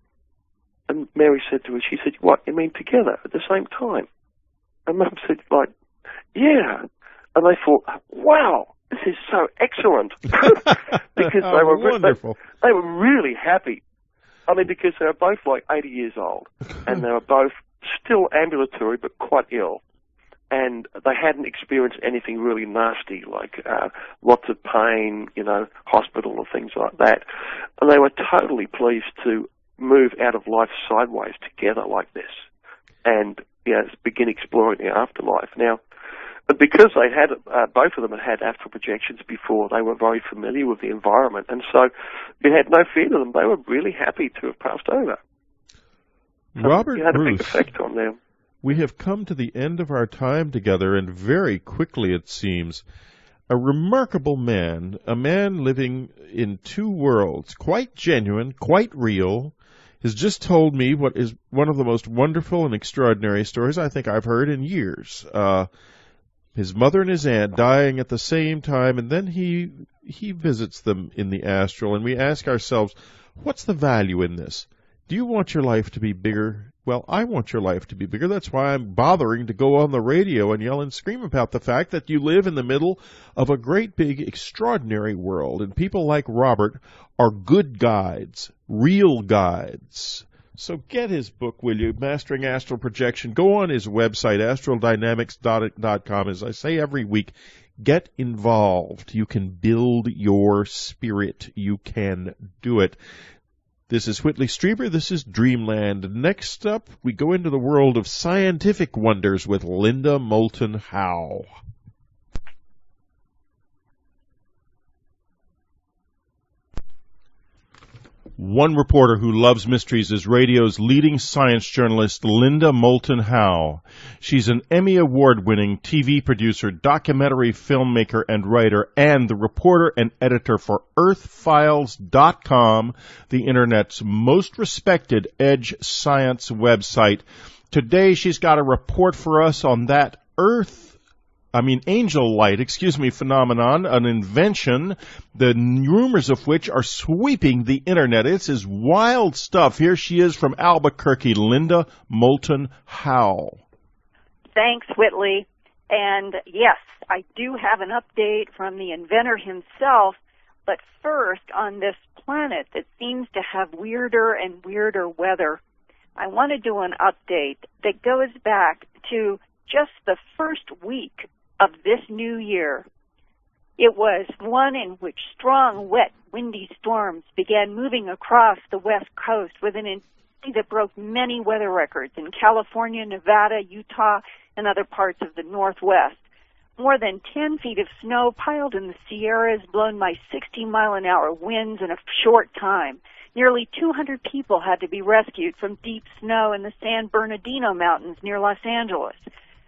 And Mary said to her, she said, what, you mean together at the same time? And Mum said, like, yeah. And they thought, wow, this is so excellent. Because they were wonderful. They were really happy. I mean, because they were both like 80 years old. And they were both still ambulatory but quite ill. And they hadn't experienced anything really nasty, like lots of pain, you know, hospital or things like that. And they were totally pleased to move out of life sideways together like this and, you know, begin exploring the afterlife. Now, but because they had, both of them had astral projections before, they were very familiar with the environment. And so you had no fear of them. They were really happy to have passed over. So Robert it had Bruce, a big effect on them. We have come to the end of our time together, and very quickly it seems. A remarkable man, a man living in two worlds, quite genuine, quite real, has just told me what is one of the most wonderful and extraordinary stories I think I've heard in years. His mother and his aunt dying at the same time, and then he visits them in the astral, and we ask ourselves, what's the value in this? Do you want your life to be bigger? Well, I want your life to be bigger. That's why I'm bothering to go on the radio and yell and scream about the fact that you live in the middle of a great big extraordinary world, and people like Robert are good guides, real guides. So get his book, will you, Mastering Astral Projection. Go on his website, astraldynamics.com. As I say every week, get involved. You can build your spirit. You can do it. This is Whitley Strieber. This is Dreamland. Next up, we go into the world of scientific wonders with Linda Moulton Howe. One reporter who loves mysteries is radio's leading science journalist, Linda Moulton Howe. She's an Emmy Award-winning TV producer, documentary filmmaker, and writer, and the reporter and editor for EarthFiles.com, the Internet's most respected edge science website. Today, she's got a report for us on that angel light, phenomenon, an invention, the rumors of which are sweeping the Internet. This is wild stuff. Here she is from Albuquerque, Linda Moulton Howe. Thanks, Whitley. And yes, I do have an update from the inventor himself, but first, on this planet that seems to have weirder and weirder weather, I want to do an update that goes back to just the first week of this new year. It was one in which strong, wet, windy storms began moving across the west coast with an intensity that broke many weather records in California, Nevada, Utah, and other parts of the Northwest. More than 10 feet of snow piled in the Sierras, blown by 60-mile-an-hour winds in a short time. Nearly 200 people had to be rescued from deep snow in the San Bernardino Mountains near Los Angeles.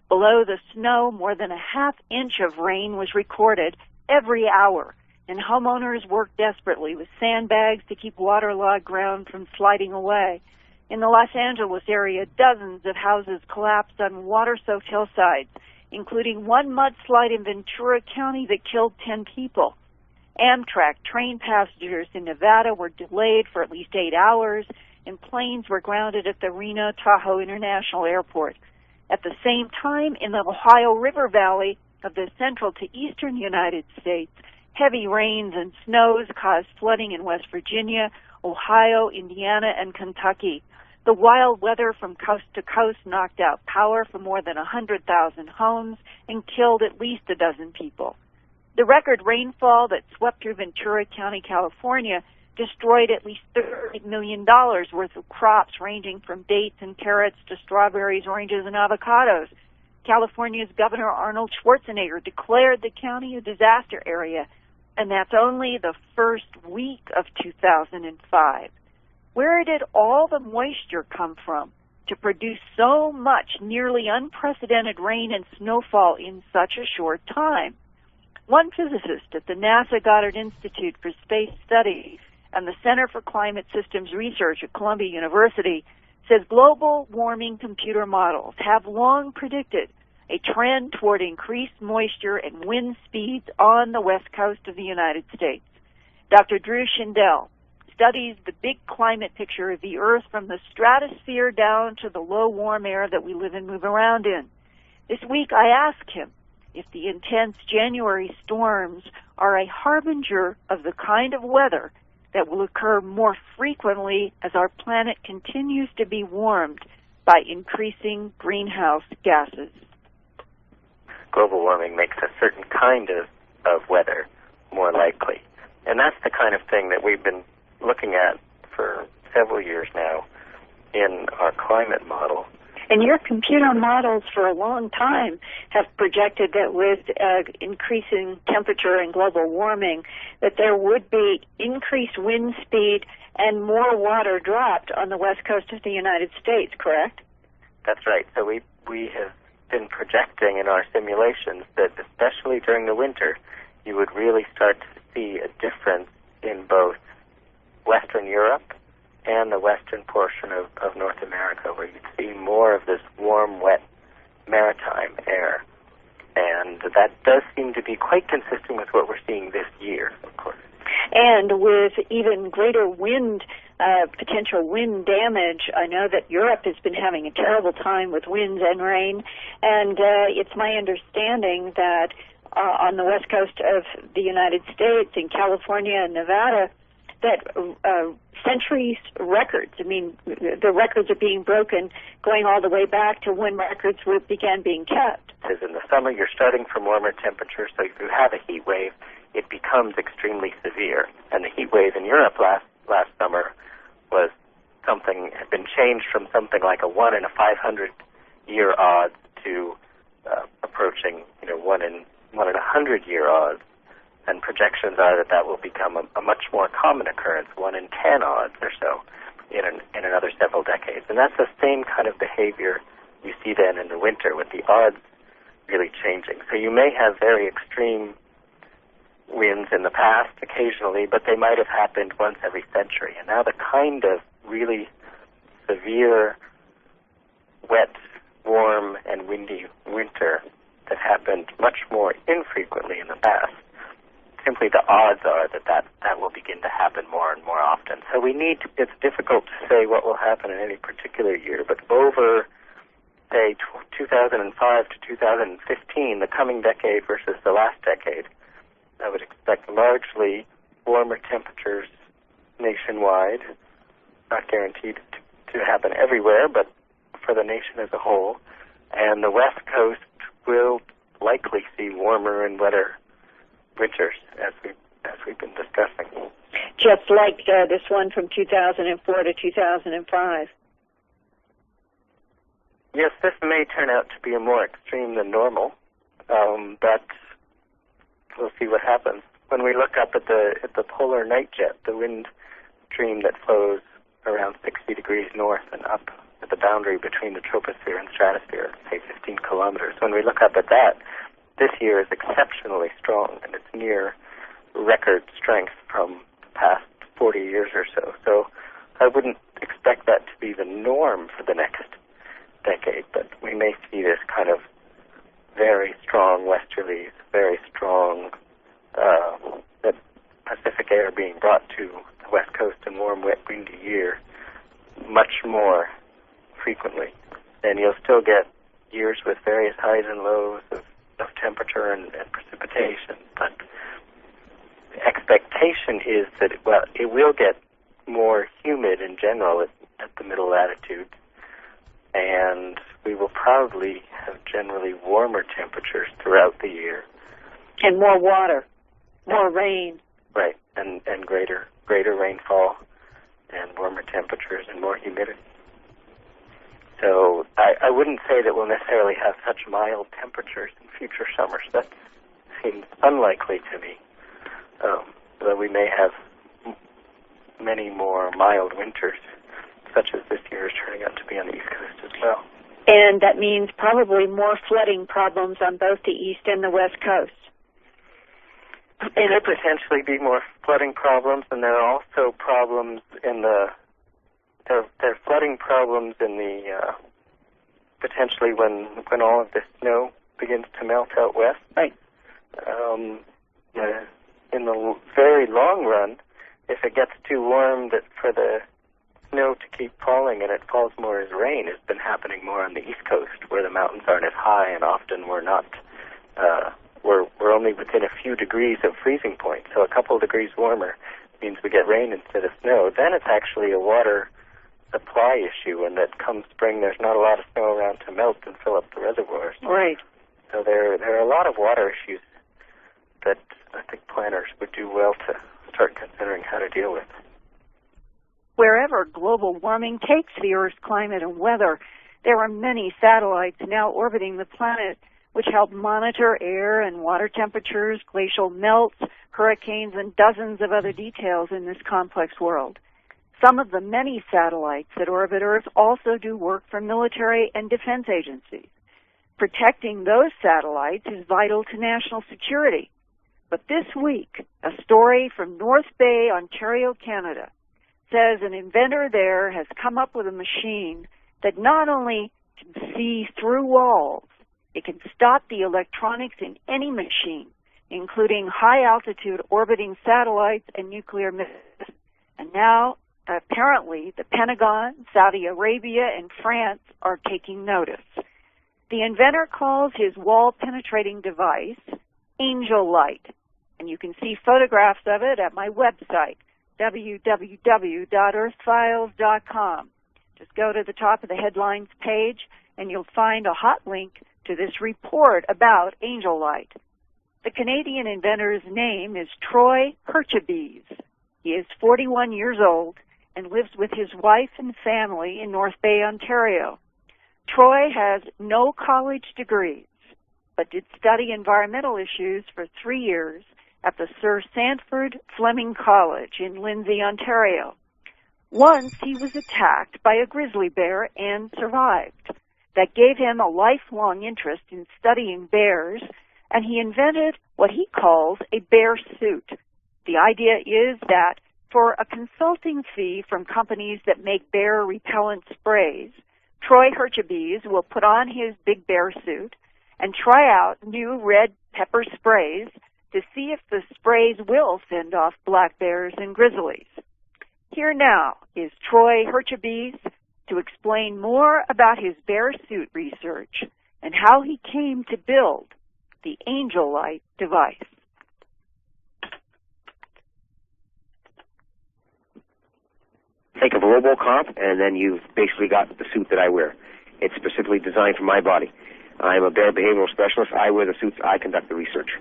Below the snow, more than a half-inch of rain was recorded every hour, and homeowners worked desperately with sandbags to keep waterlogged ground from sliding away. In the Los Angeles area, dozens of houses collapsed on water-soaked hillsides, including one mudslide in Ventura County that killed 10 people. Amtrak train passengers in Nevada were delayed for at least 8 hours, and planes were grounded at the Reno Tahoe International Airport. At the same time, in the Ohio River Valley of the central to eastern United States, heavy rains and snows caused flooding in West Virginia, Ohio, Indiana, and Kentucky. The wild weather from coast to coast knocked out power for more than 100,000 homes and killed at least a dozen people. The record rainfall that swept through Ventura County, California, destroyed at least $30 million worth of crops ranging from dates and carrots to strawberries, oranges, and avocados. California's Governor Arnold Schwarzenegger declared the county a disaster area, and that's only the first week of 2005. Where did all the moisture come from to produce so much nearly unprecedented rain and snowfall in such a short time? One physicist at the NASA Goddard Institute for Space Studies and the Center for Climate Systems Research at Columbia University says global warming computer models have long predicted a trend toward increased moisture and wind speeds on the west coast of the United States. Dr. Drew Shindell studies the big climate picture of the Earth from the stratosphere down to the low warm air that we live and move around in. This week I asked him if the intense January storms are a harbinger of the kind of weather that will occur more frequently as our planet continues to be warmed by increasing greenhouse gases. Global warming makes a certain kind of weather more likely. And that's the kind of thing that we've been looking at for several years now in our climate model. And your computer models for a long time have projected that with increasing temperature and global warming, that there would be increased wind speed and more water dropped on the west coast of the United States, correct? That's right. So we have been projecting in our simulations that especially during the winter, you would really start to see a difference in both Western Europe and the western portion of North America, where you'd see more of this warm, wet, maritime air. And that does seem to be quite consistent with what we're seeing this year, of course. And with even greater wind, potential wind damage, I know that Europe has been having a terrible time with winds and rain, and it's my understanding that on the west coast of the United States, in California and Nevada, that centuries records, I mean, the records are being broken going all the way back to when records began being kept. Because in the summer you're starting from warmer temperatures, so if you have a heat wave, it becomes extremely severe. And the heat wave in Europe last summer was had been changed from something like a 1 in a 500 year odds to approaching 1 in 100 year odds. And projections are that will become a much more common occurrence, 1 in 10 odds or so, in another several decades. And that's the same kind of behavior you see then in the winter, with the odds really changing. So you may have very extreme winds in the past occasionally, but they might have happened once every century. And now the kind of really severe, wet, warm, and windy winter that happened much more infrequently in the past, simply the odds are that will begin to happen more and more often. So it's difficult to say what will happen in any particular year, but over, say, 2005 to 2015, the coming decade versus the last decade, I would expect largely warmer temperatures nationwide, not guaranteed to happen everywhere, but for the nation as a whole. And the West Coast will likely see warmer and wetter winters, as we've been discussing. Just like this one from 2004 to 2005. Yes, this may turn out to be more extreme than normal, but we'll see what happens. When we look up at the polar night jet, the wind stream that flows around 60 degrees north and up at the boundary between the troposphere and stratosphere, say 15 kilometers, when we look up at that, this year is exceptionally strong, and it's near record strength from the past 40 years or so. So I wouldn't expect that to be the norm for the next decade, but we may see this kind of very strong westerlies, very strong Pacific air being brought to the West Coast in warm, wet, windy year much more frequently. And you'll still get years with various highs and lows of temperature and precipitation, but the expectation is that it will get more humid in general. at the middle latitudes, and we will probably have generally warmer temperatures throughout the year. And more water, more rain. Right, and greater rainfall and warmer temperatures and more humidity. So I wouldn't say that we'll necessarily have such mild temperatures in future summers. That seems unlikely to me. Though we may have many more mild winters, such as this year is turning out to be on the East Coast as well. And that means probably more flooding problems on both the East and the West Coast. There could potentially be more flooding problems, and there are also problems in the there are flooding problems in the potentially when all of the snow begins to melt out west. Right. In the very long run, if it gets too warm that for the snow to keep falling and it falls more as rain, has been happening more on the East Coast, where the mountains aren't as high, and often we're not. We're only within a few degrees of freezing point, so a couple of degrees warmer means we get rain instead of snow. Then it's actually a water supply issue, and that come spring there's not a lot of snow around to melt and fill up the reservoirs. Right. So there are a lot of water issues that I think planners would do well to start considering how to deal with. Wherever global warming takes the Earth's climate and weather, there are many satellites now orbiting the planet which help monitor air and water temperatures, glacial melts, hurricanes, and dozens of other details in this complex world. Some of the many satellites that orbit Earth also do work for military and defense agencies. Protecting those satellites is vital to national security. But this week, a story from North Bay, Ontario, Canada, says an inventor there has come up with a machine that not only can see through walls, it can stop the electronics in any machine, including high-altitude orbiting satellites and nuclear missiles. And now, apparently, the Pentagon, Saudi Arabia, and France are taking notice. The inventor calls his wall-penetrating device Angel Light, and you can see photographs of it at my website, www.earthfiles.com. Just go to the top of the headlines page, and you'll find a hot link to this report about Angel Light. The Canadian inventor's name is Troy Herchebes. He is 41 years old and lives with his wife and family in North Bay, Ontario. Troy has no college degrees, but did study environmental issues for 3 years at the Sir Sandford Fleming College in Lindsay, Ontario. Once he was attacked by a grizzly bear and survived. That gave him a lifelong interest in studying bears, and he invented what he calls a bear suit. The idea is that for a consulting fee from companies that make bear repellent sprays, Troy Herchebes will put on his big bear suit and try out new red pepper sprays to see if the sprays will fend off black bears and grizzlies. Here now is Troy Herchebes to explain more about his bear suit research and how he came to build the Angel Light device. Think of RoboCop, and then you've basically got the suit that I wear. It's specifically designed for my body. I'm a bear behavioral specialist. I wear the suits. I conduct the research.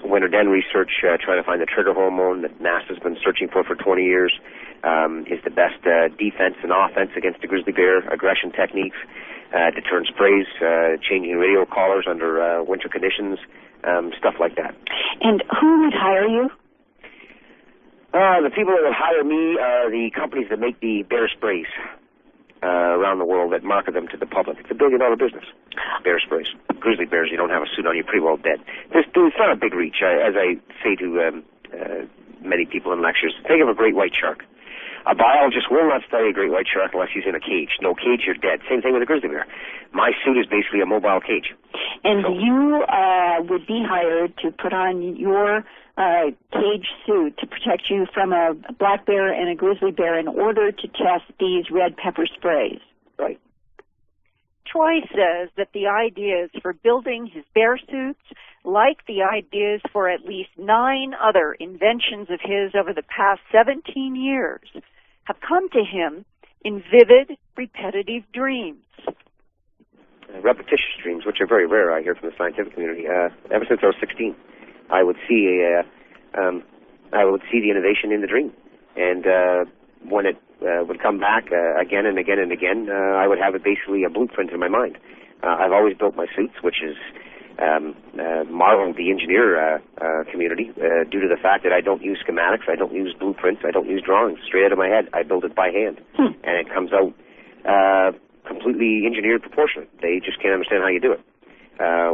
Winter den research, trying to find the trigger hormone that NASA's been searching for 20 years, is the best defense and offense against the grizzly bear aggression techniques, deterrent sprays, changing radio collars under winter conditions, stuff like that. And who would hire you? The people that would hire me are the companies that make the bear sprays around the world that market them to the public. It's a billion-dollar business, bear sprays. Grizzly bears, you don't have a suit on, you're pretty well dead. It's not a big reach. As I say to many people in lectures, think of a great white shark. A biologist will not study a great white shark unless he's in a cage. No cage, you're dead. Same thing with a grizzly bear. My suit is basically a mobile cage. And so you would be hired to put on your cage suit to protect you from a black bear and a grizzly bear in order to test these red pepper sprays. Right. Troy says that the ideas for building his bear suits, like the ideas for at least 9 other inventions of his over the past 17 years, have come to him in vivid, repetitive dreams. Repetitious dreams, which are very rare, I hear from the scientific community. Ever since I was 16, I would see the innovation in the dream, and when it would come back again and again and again, I would have it basically a blueprint in my mind. I've always built my suits, which is marveled the engineer community due to the fact that I don't use schematics, I don't use blueprints, I don't use drawings. Straight out of my head, I build it by hand, and it comes out completely engineered proportionate. They just can't understand how you do it.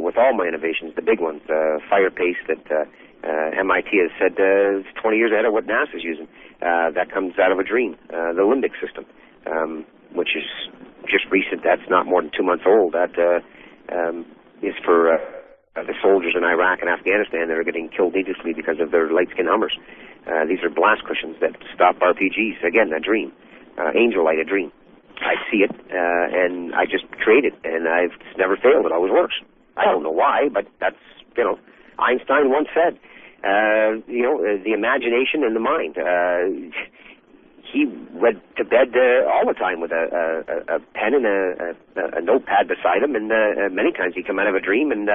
With all my innovations, the big ones, fire paste that MIT has said is 20 years ahead of what NASA's using. That comes out of a dream. The limbic system, which is just recent. That's not more than 2 months old. That is for the soldiers in Iraq and Afghanistan that are getting killed needlessly because of their light-skinned Hummers. These are blast cushions that stop RPGs. Again, a dream. Angel light, a dream. I see it, and I just create it, and I've never failed. It always works. I don't know why, but that's, Einstein once said, the imagination and the mind. He went to bed all the time with a pen and a notepad beside him, and many times he'd come out of a dream, and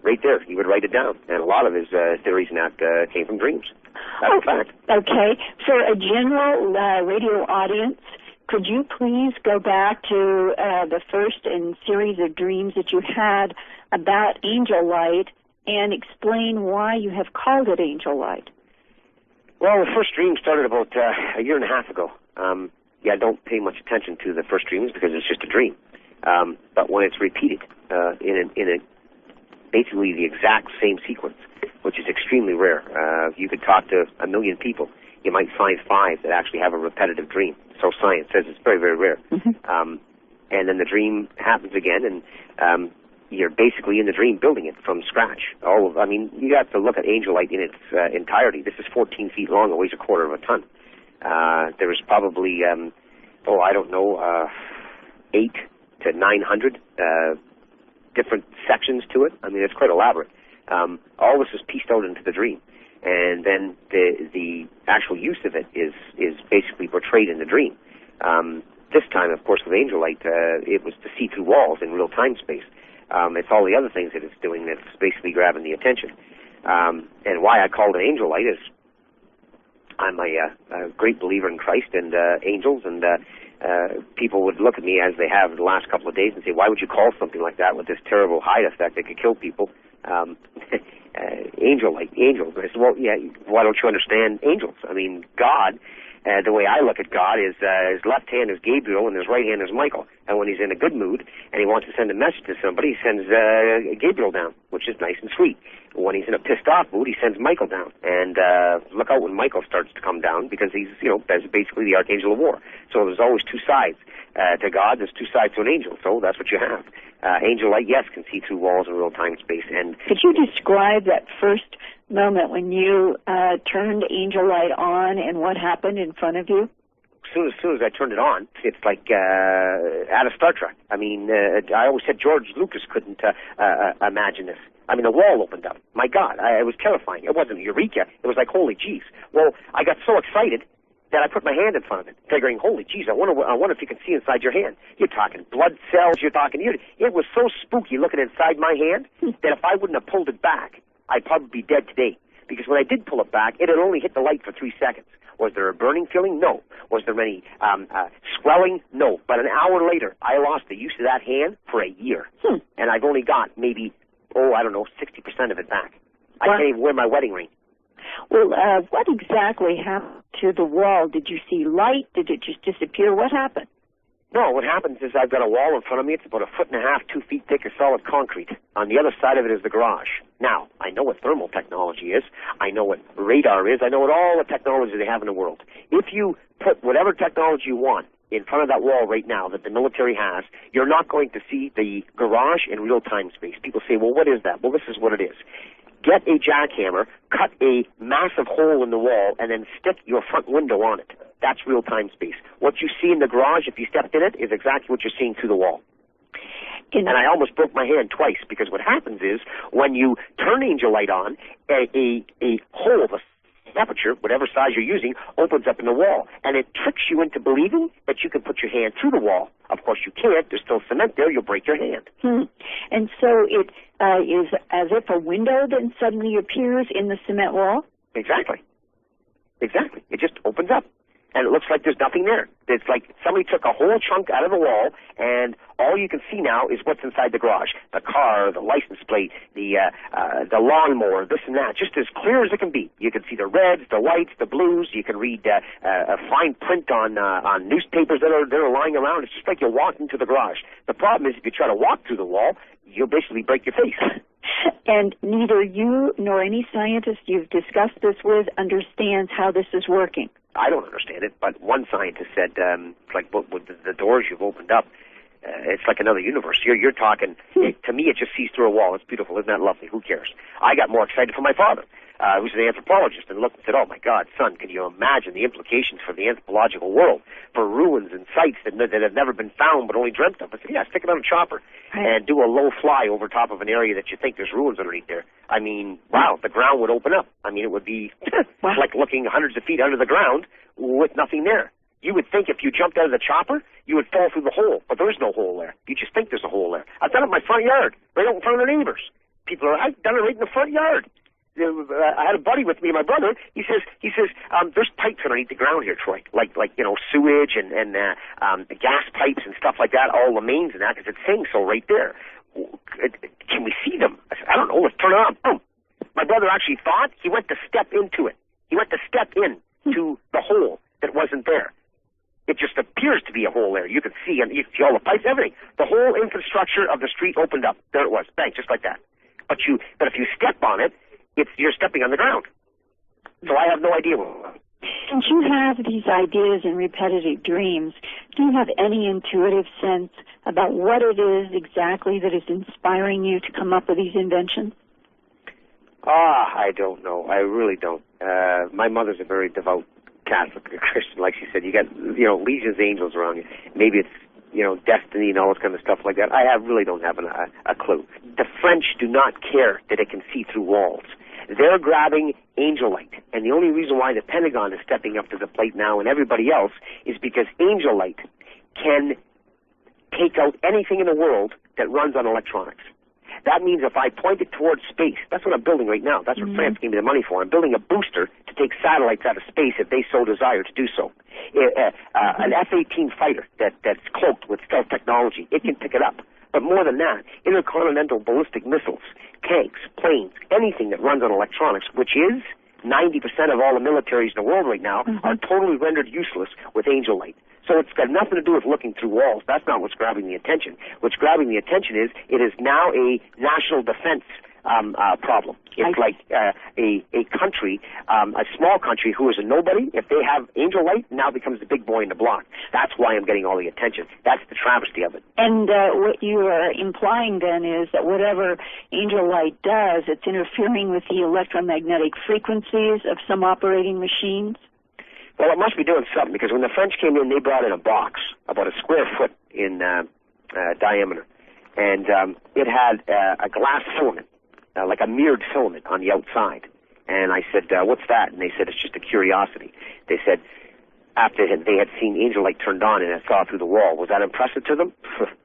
right there, he would write it down. And a lot of his theories and that came from dreams. That's a fact. Okay. For a general radio audience, could you please go back to the first in series of dreams that you had about angel light and explain why you have called it angel light? Well, the first dream started about a year and a half ago. I don't pay much attention to the first dreams because it's just a dream. But when it's repeated in a basically the exact same sequence, which is extremely rare, you could talk to 1 million people. You might find 5 that actually have a repetitive dream. So science says it's very, very rare. Mm-hmm. And then the dream happens again, and you're basically in the dream building it from scratch. You have to look at angel light in its entirety. This is 14 feet long and weighs a quarter of a ton. There is probably, 8 to 900 different sections to it. I mean, it's quite elaborate. All this is pieced out into the dream. And then the actual use of it is basically portrayed in the dream. This time, of course, with angel light, it was to see through walls in real time space. It's all the other things that it's doing that's basically grabbing the attention. And why I called it angel light is I'm a great believer in Christ and angels, and people would look at me as they have the last couple of days and say, why would you call something like that with this terrible hide effect that could kill people? Angel light, angels. I said, well, yeah, why don't you understand angels? I mean, God, the way I look at God is his left hand is Gabriel and his right hand is Michael. And when he's in a good mood and he wants to send a message to somebody, he sends Gabriel down, which is nice and sweet. When he's in a pissed off mood, he sends Michael down. And look out when Michael starts to come down, because he's, that's basically the archangel of war. So there's always two sides to God. There's two sides to an angel. So that's what you have. Angel light, yes, can see through walls in real-time space. And could you describe that first moment when you turned angel light on and what happened in front of you? As soon as I turned it on, it's like out of Star Trek. I mean, I always said George Lucas couldn't imagine this. I mean, the wall opened up. My God, it was terrifying. It wasn't eureka. It was like, holy jeez. Well, I got so excited that I put my hand in front of it, figuring, holy jeez, I wonder if you can see inside your hand. You're talking blood cells. You're talking. It was so spooky looking inside my hand that if I wouldn't have pulled it back, I'd probably be dead today. Because when I did pull it back, it had only hit the light for 3 seconds. Was there a burning feeling? No. Was there any swelling? No. But an hour later, I lost the use of that hand for a year. And I've only got maybe, 60% of it back. I can't even wear my wedding ring. Well, what exactly happened to the wall? Did you see light? Did it just disappear? What happened? No, what happens is I've got a wall in front of me. It's about 1.5 feet, 2 feet thick of solid concrete. On the other side of it is the garage. Now, I know what thermal technology is. I know what radar is. I know what all the technology they have in the world. If you put whatever technology you want in front of that wall right now that the military has, you're not going to see the garage in real-time space. People say, well, what is that? Well, this is what it is. Get a jackhammer, cut a massive hole in the wall, and then stick your front window on it. That's real-time space. What you see in the garage, if you stepped in it, is exactly what you're seeing through the wall. And I almost broke my hand twice, because what happens is when you turn angel light on, a hole, the aperture, whatever size you're using, opens up in the wall. And it tricks you into believing that you can put your hand through the wall. Of course you can't. There's still cement there. You'll break your hand. And so it is as if a window then suddenly appears in the cement wall? Exactly. It just opens up. And it looks like there's nothing there. It's like somebody took a whole chunk out of the wall, and all you can see now is what's inside the garage. The car, the license plate, the lawnmower, this and that, just as clear as it can be. You can see the reds, the whites, the blues. You can read a fine print on newspapers that are lying around. It's just like you're walking to the garage. The problem is if you try to walk through the wall, you'll basically break your face. And neither you nor any scientist you've discussed this with understands how this is working. I don't understand it, but one scientist said, like, with the doors you've opened up, it's like another universe. You're talking, to me, it just sees through a wall. It's beautiful. Isn't that lovely? Who cares? I got more excited for my father, who's an anthropologist, and looked and said, oh, my God, son, can you imagine the implications for the anthropological world, for ruins and sites that have never been found but only dreamt of? I said, yeah, stick it on a chopper and do a low fly over top of an area that you think there's ruins underneath there. I mean, wow, the ground would open up. I mean, it would be like looking hundreds of feet under the ground with nothing there. You would think if you jumped out of the chopper, you would fall through the hole, but there is no hole there. You just think there's a hole there. I've done it in my front yard, right out in front of the neighbors. I've done it right in the front yard. I had a buddy with me, my brother. He says, there's pipes underneath the ground here, Troy, like sewage and gas pipes and stuff like that, all the mains and that, because it's saying so right there. Can we see them? I said, I don't know. Let's turn it on. Boom. My brother actually thought he went to step into it. He went to step in to the hole that wasn't there. It just appears to be a hole there. You can see, and you can see all the pipes, everything. The whole infrastructure of the street opened up. There it was. Bang, just like that. But if you step on it, you're stepping on the ground. So I have no idea. Since you have these ideas and repetitive dreams, do you have any intuitive sense about what it is exactly that is inspiring you to come up with these inventions? I don't know. I really don't. My mother's a very devout Catholic Christian. Like she said, you got, legions of angels around you. Maybe it's, destiny and all this kind of stuff like that. I really don't have a clue. The French do not care that it can see through walls. They're grabbing angel light. And the only reason why the Pentagon is stepping up to the plate now and everybody else is because angel light can take out anything in the world that runs on electronics. That means if I point it towards space, that's what I'm building right now. That's what France gave me the money for. I'm building a booster to take satellites out of space if they so desire to do so. An F-18 fighter that's cloaked with stealth technology, it can pick it up. But more than that, intercontinental ballistic missiles, tanks, planes, anything that runs on electronics, which is 90% of all the militaries in the world right now, are totally rendered useless with angel light. So it's got nothing to do with looking through walls. That's not what's grabbing the attention. What's grabbing the attention is it is now a national defense problem. It's like a country, a small country who is a nobody. If they have angel light, now becomes the big boy in the block. That's why I'm getting all the attention. That's the travesty of it. And what you are implying then is that whatever angel light does, it's interfering with the electromagnetic frequencies of some operating machines? Well, it must be doing something, because when the French came in, they brought in a box about a square foot in diameter, and it had a glass filament, like a mirrored filament on the outside. And I said, what's that? And they said, it's just a curiosity. They said, after they had seen angel light turned on and it saw through the wall, was that impressive to them?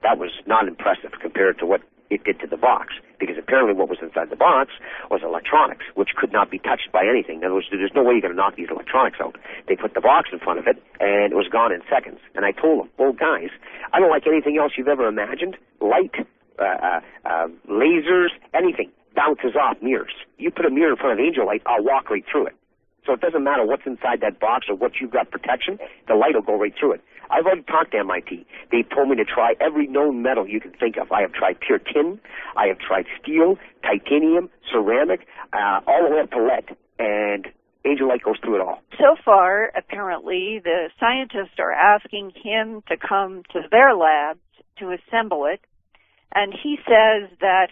That was not impressive compared to what it did to the box, because apparently what was inside the box was electronics, which could not be touched by anything. In other words, there's no way you're going to knock these electronics out. They put the box in front of it, and it was gone in seconds. And I told them, well, guys, I don't like anything else you've ever imagined. Light, lasers, anything bounces off mirrors. You put a mirror in front of angel light, I'll walk right through it. So it doesn't matter what's inside that box or what you've got protection, the light will go right through it. I've already talked to MIT. They told me to try every known metal you can think of. I have tried pure tin. I have tried steel, titanium, ceramic, all the way up to lead. And angel light goes through it all. So far, apparently, the scientists are asking him to come to their labs to assemble it. And he says that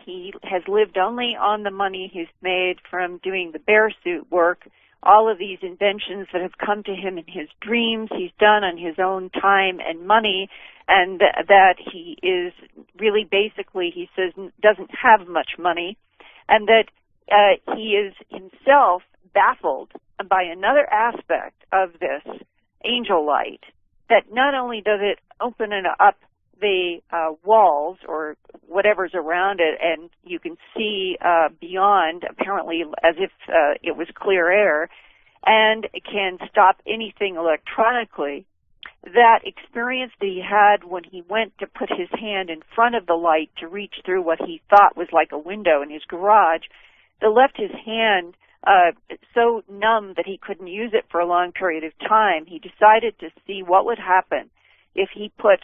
he has lived only on the money he's made from doing the bear suit work. All of these inventions that have come to him in his dreams, he's done on his own time and money, and that he is really basically, he says, doesn't have much money, and that he is himself baffled by another aspect of this angel light, that not only does it open up the walls or whatever's around it, and you can see beyond, apparently as if it was clear air, and it can stop anything electronically. That experience that he had when he went to put his hand in front of the light to reach through what he thought was like a window in his garage, that left his hand so numb that he couldn't use it for a long period of time. He decided to see what would happen if he put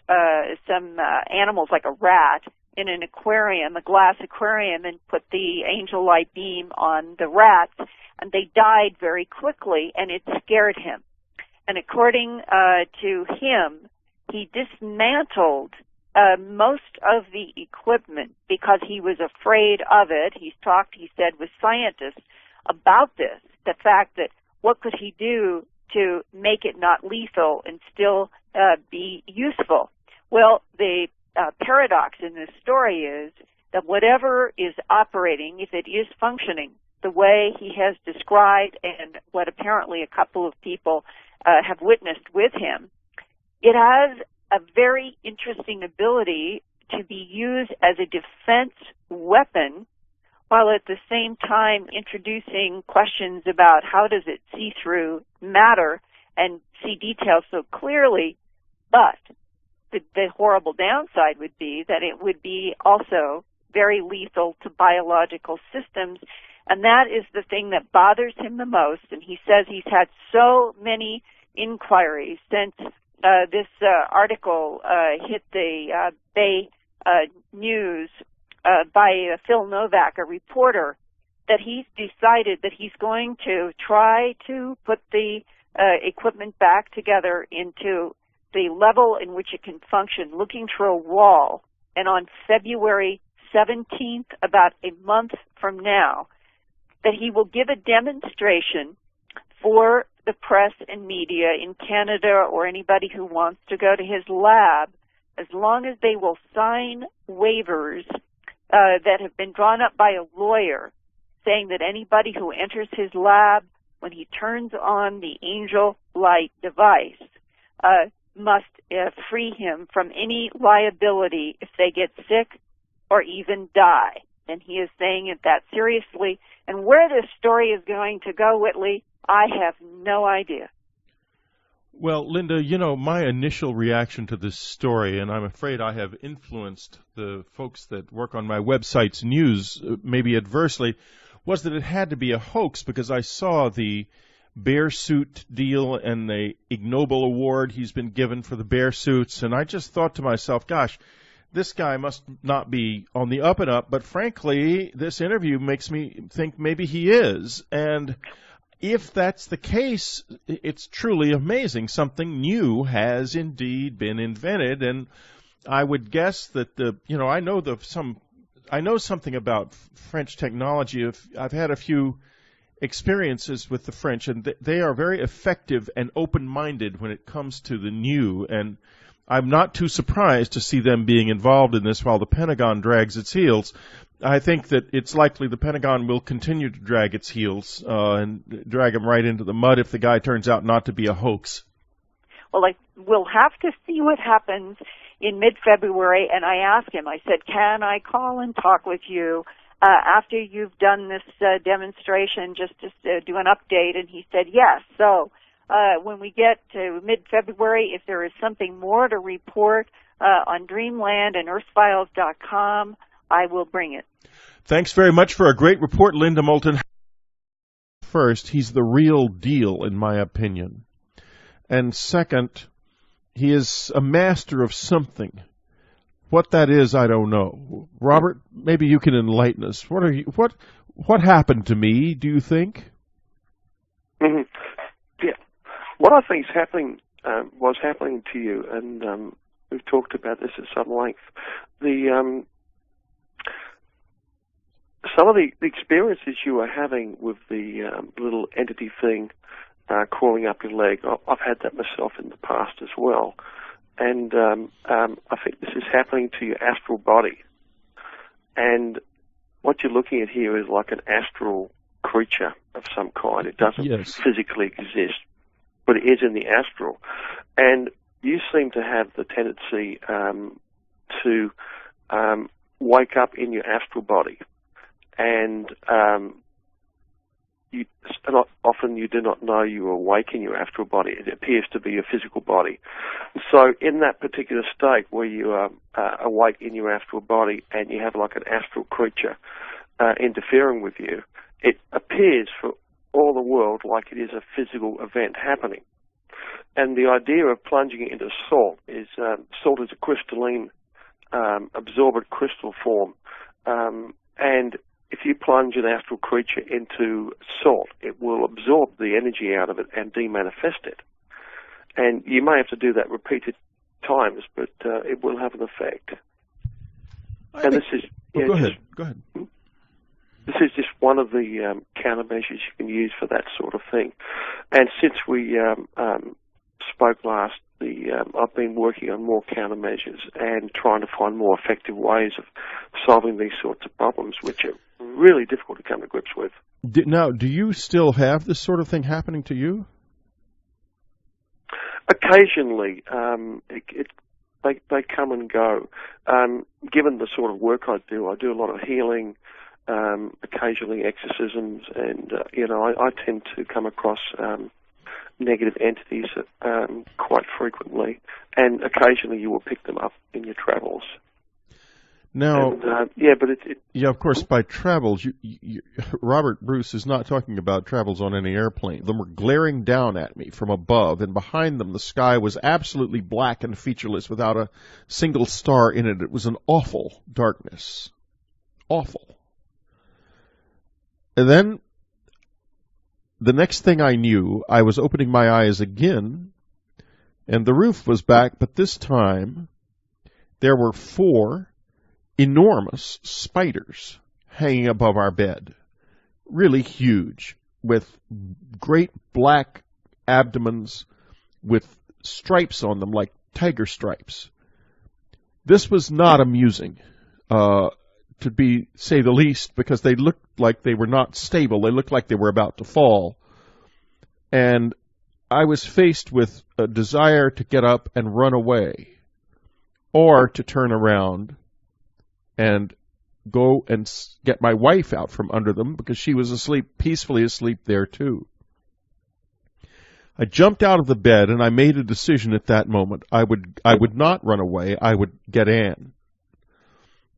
some animals like a rat in an aquarium, a glass aquarium, and put the angel light beam on the rats, and they died very quickly, and it scared him. And according to him, he dismantled most of the equipment because he was afraid of it. He said, with scientists about this, the fact that what could he do to make it not lethal and still be useful. Well, the paradox in this story is that whatever is operating, if it is functioning the way he has described and what apparently a couple of people have witnessed with him, it has a very interesting ability to be used as a defense weapon, while at the same time introducing questions about how does it see through matter and see details so clearly. But the horrible downside would be that it would be also very lethal to biological systems, and that is the thing that bothers him the most. And he says he's had so many inquiries since this article hit the Bay News by Phil Novak, a reporter, that he's decided that he's going to try to put the equipment back together into the level in which it can function, looking through a wall. And on February 17th, about a month from now, that he will give a demonstration for the press and media in Canada or anybody who wants to go to his lab, as long as they will sign waivers that have been drawn up by a lawyer saying that anybody who enters his lab when he turns on the angel light device must free him from any liability if they get sick or even die. And he is saying it that seriously. And where this story is going to go, Whitley, I have no idea. Well, Linda, you know, my initial reaction to this story, and I'm afraid I have influenced the folks that work on my website's news maybe adversely, was that it had to be a hoax, because I saw the bear suit deal and the ignoble award he's been given for the bear suits, and I just thought to myself, gosh, this guy must not be on the up and up, but frankly, this interview makes me think maybe he is. And if that's the case, it's truly amazing. Something new has indeed been invented, and I would guess that I know something about French technology. I've had a few experiences with the French, and they are very effective and open-minded when it comes to the new, and I'm not too surprised to see them being involved in this while the Pentagon drags its heels. I think that it's likely the Pentagon will continue to drag its heels and drag them right into the mud if the guy turns out not to be a hoax. Well, we'll have to see what happens in mid-February, and I asked him, I said, can I call and talk with you after you've done this demonstration just to do an update? And he said yes. So when we get to mid-February, if there is something more to report on Dreamland and EarthFiles.com, I will bring it. Thanks very much for a great report, Linda Moulton. First, he's the real deal, in my opinion. And second, he is a master of something. What that is, I don't know. Robert, maybe you can enlighten us. What happened to me, do you think? Mm-hmm. Yeah. What I think is happening, was happening to you, and we've talked about this at some length. Some of the experiences you were having with the little entity thing crawling up your leg, I've had that myself in the past as well. And I think this is happening to your astral body. And what you're looking at here is like an astral creature of some kind. It doesn't Yes. physically exist, but it is in the astral. And you seem to have the tendency to wake up in your astral body, and often you do not know you are awake in your astral body. It appears to be your physical body. So in that particular state where you are awake in your astral body and you have like an astral creature interfering with you, it appears for all the world like it is a physical event happening. And the idea of plunging it into salt is a crystalline, absorbent crystal form, and if you plunge an astral creature into salt, it will absorb the energy out of it and demanifest it. And you may have to do that repeated times, but it will have an effect. Go ahead. This is just one of the countermeasures you can use for that sort of thing. And since we spoke last, I've been working on more countermeasures and trying to find more effective ways of solving these sorts of problems, which are really difficult to come to grips with. Now, do you still have this sort of thing happening to you? Occasionally, they come and go. Given the sort of work I do a lot of healing, occasionally exorcisms, and I tend to come across negative entities quite frequently, and occasionally you will pick them up in your travels. Now, and, of course, by travels, Robert Bruce is not talking about travels on any airplane. Them were glaring down at me from above, and behind them the sky was absolutely black and featureless without a single star in it. It was an awful darkness. Awful. And then, the next thing I knew, I was opening my eyes again, and the roof was back, but this time there were 4 enormous spiders hanging above our bed, really huge, with great black abdomens with stripes on them like tiger stripes. This was not amusing, to say the least, because they looked like they were not stable. They looked like they were about to fall. And I was faced with a desire to get up and run away, or to turn around and go and get my wife out from under them, because she was asleep, peacefully asleep there too. I jumped out of the bed, and I made a decision at that moment. I would not run away. I would get Anne.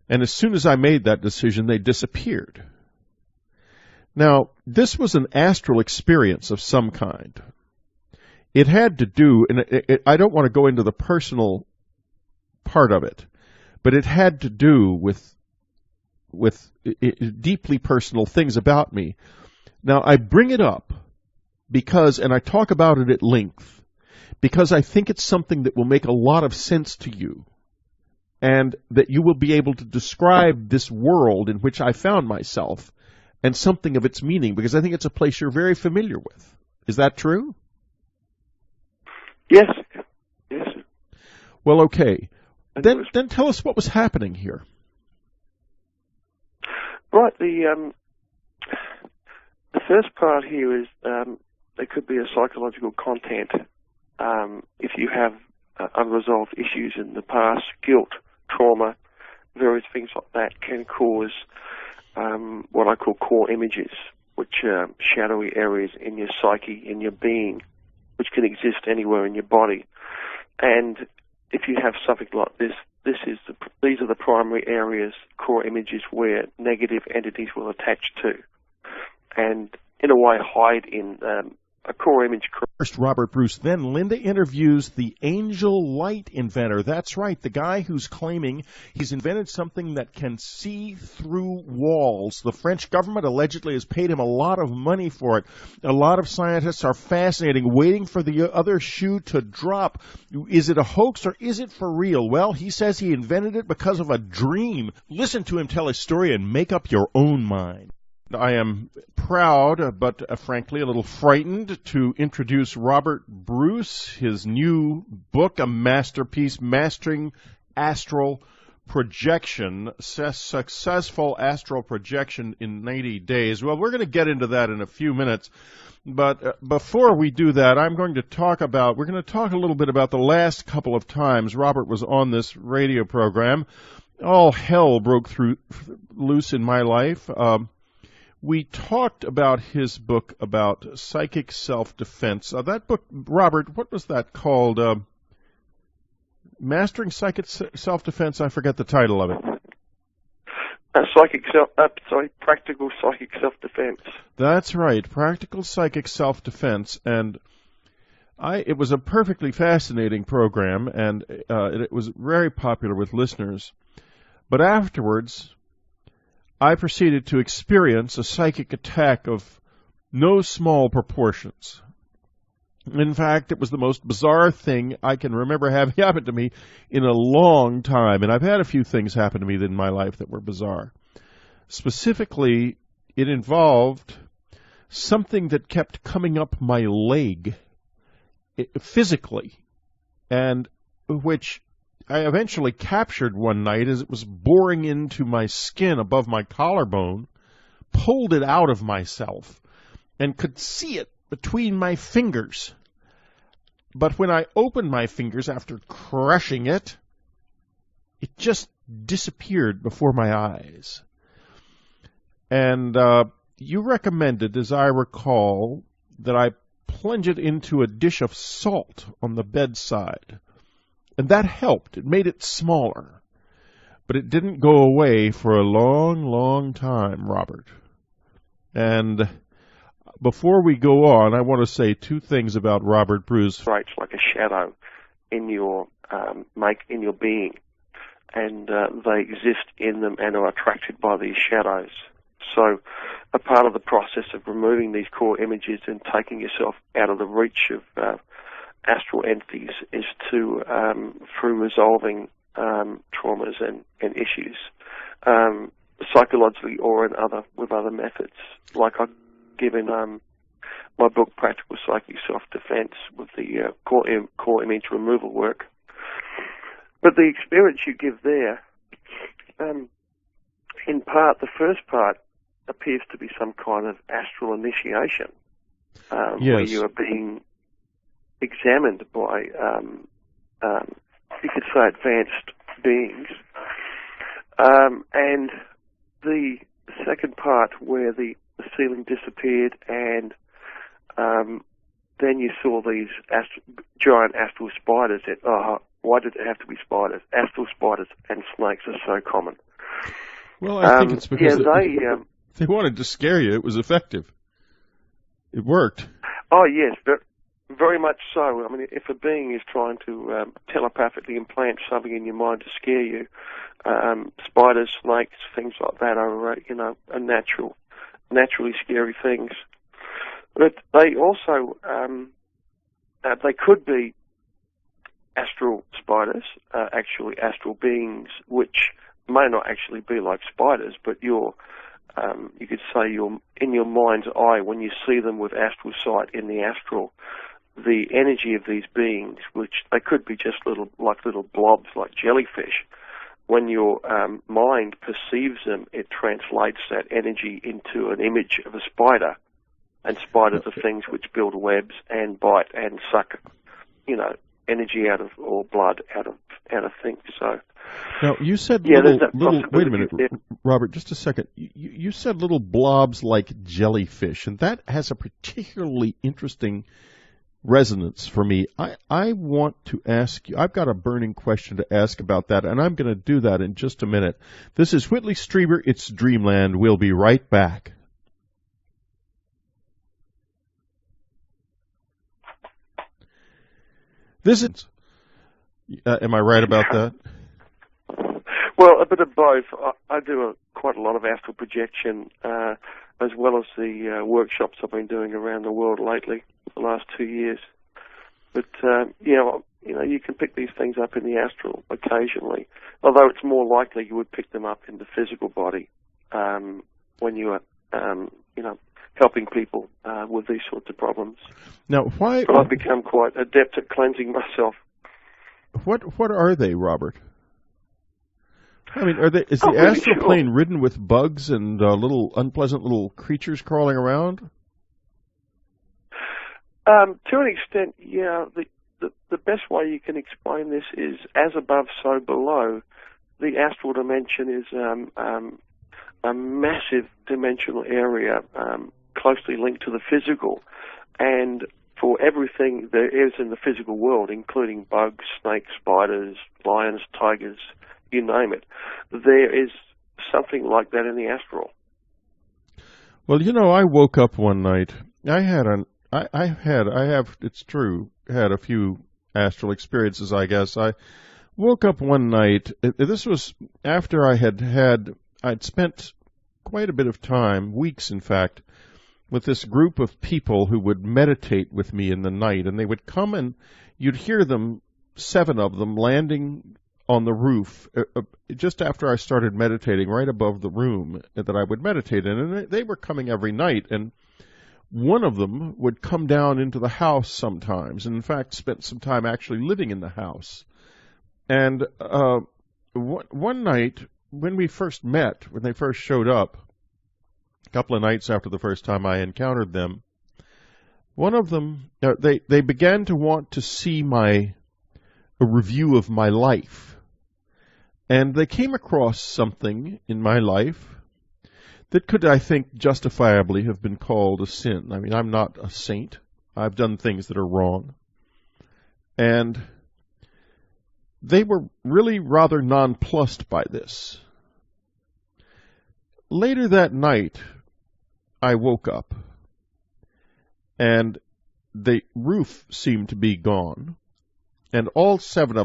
And as soon as I made that decision, they disappeared. Now, this was an astral experience of some kind. It had to do, and I don't want to go into the personal part of it, but it had to do with deeply personal things about me. Now, I bring it up because, and I talk about it at length, because I think it's something that will make a lot of sense to you, and that you will be able to describe this world in which I found myself and something of its meaning, because I think it's a place you're very familiar with. Is that true? Yes. Yes. Well, okay. Then tell us what was happening here. Right. The first part here is there could be a psychological content if you have unresolved issues in the past, guilt, trauma, various things like that can cause what I call core images, which are shadowy areas in your psyche, in your being, which can exist anywhere in your body. And if you have something like this, these are the primary areas, core images, where negative entities will attach to, and in a way hide in a core image. First, Robert Bruce, then Linda interviews the angel light inventor. That's right, the guy who's claiming he's invented something that can see through walls. The French government allegedly has paid him a lot of money for it. A lot of scientists are fascinating, waiting for the other shoe to drop. Is it a hoax or is it for real? Well, he says he invented it because of a dream. Listen to him tell his story and make up your own mind. I am proud, but frankly a little frightened, to introduce Robert Bruce, his new book, a masterpiece, Mastering Astral projection, successful astral projection in 90 days. Well, we're going to get into that in a few minutes. But before we do that, we're going to talk a little bit about the last couple of times Robert was on this radio program. All hell broke loose in my life. We talked about his book about psychic self-defense. That book, Robert, what was that called? Mastering Psychic Self-Defense? I forget the title of it. Practical Psychic Self-Defense. That's right, Practical Psychic Self-Defense. And it was a perfectly fascinating program, and it was very popular with listeners. But afterwards, I proceeded to experience a psychic attack of no small proportions. In fact, it was the most bizarre thing I can remember having happen to me in a long time. And I've had a few things happen to me in my life that were bizarre. Specifically, it involved something that kept coming up my leg physically, and which I eventually captured one night as it was boring into my skin above my collarbone, pulled it out of myself, and could see it between my fingers. But when I opened my fingers after crushing it, it just disappeared before my eyes. And you recommended, as I recall, that I plunge it into a dish of salt on the bedside. And that helped. It made it smaller. But it didn't go away for a long, long time, Robert. And before we go on, I want to say two things about Robert Bruce. Right, it's like a shadow in your being, and they exist in them and are attracted by these shadows. So, a part of the process of removing these core images and taking yourself out of the reach of astral entities is to through resolving traumas and issues psychologically or with other methods, like I've given my book Practical Psychic Self-Defense with the core image removal work. But the experience you give there, in part, the first part appears to be some kind of astral initiation, where you are being examined by, you could say, advanced beings. And the second part, where the ceiling disappeared and then you saw these giant astral spiders. Why did it have to be spiders? Astral spiders and snakes are so common. Well, I think it's because they wanted to scare you. It was effective. It worked. Oh, yes, very much so. I mean, if a being is trying to telepathically implant something in your mind to scare you, spiders, snakes, things like that are naturally scary things. But they also, they could be astral spiders, actually astral beings, which may not actually be like spiders, but you could say in your mind's eye, when you see them with astral sight in the astral, the energy of these beings, which they could be just little blobs like jellyfish, when your mind perceives them, it translates that energy into an image of a spider. And spiders are things which build webs and bite and suck, energy out of, or blood out of things. So now you said little. Wait a minute, Robert. Just a second. You said little blobs like jellyfish, and that has a particularly interesting resonance for me. I want to ask you. I've got a burning question to ask about that, and I'm going to do that in just a minute. This is Whitley Strieber. It's Dreamland. We'll be right back. Am I right about that? Well, a bit of both. I do quite a lot of astral projection, as well as the workshops I've been doing around the world lately, the last 2 years. But you can pick these things up in the astral occasionally, although it's more likely you would pick them up in the physical body when you are, helping people with these sorts of problems. Now, why? But I've become quite adept at cleansing myself. What are they, Robert? I mean, is the astral plane ridden with bugs and little unpleasant little creatures crawling around? To an extent, yeah. The best way you can explain this is as above, so below. The astral dimension is a massive dimensional area closely linked to the physical. And for everything there is in the physical world, including bugs, snakes, spiders, lions, tigers, you name it, there is something like that in the astral. Well, I woke up one night. I have, it's true, had a few astral experiences, I guess. I woke up one night. This was after I'd spent quite a bit of time, weeks in fact, with this group of people who would meditate with me in the night, and they would come and you'd hear them, 7 of them, landing on the roof just after I started meditating, right above the room that I would meditate in, and they were coming every night, and one of them would come down into the house sometimes, and in fact spent some time actually living in the house. And one night, when we first met, when they first showed up, a couple of nights after the first time I encountered them, one of them, they began to want to see a review of my life. And they came across something in my life that could, I think, justifiably have been called a sin. I mean, I'm not a saint. I've done things that are wrong. And they were really rather nonplussed by this. Later that night, I woke up, and the roof seemed to be gone, and all 7 of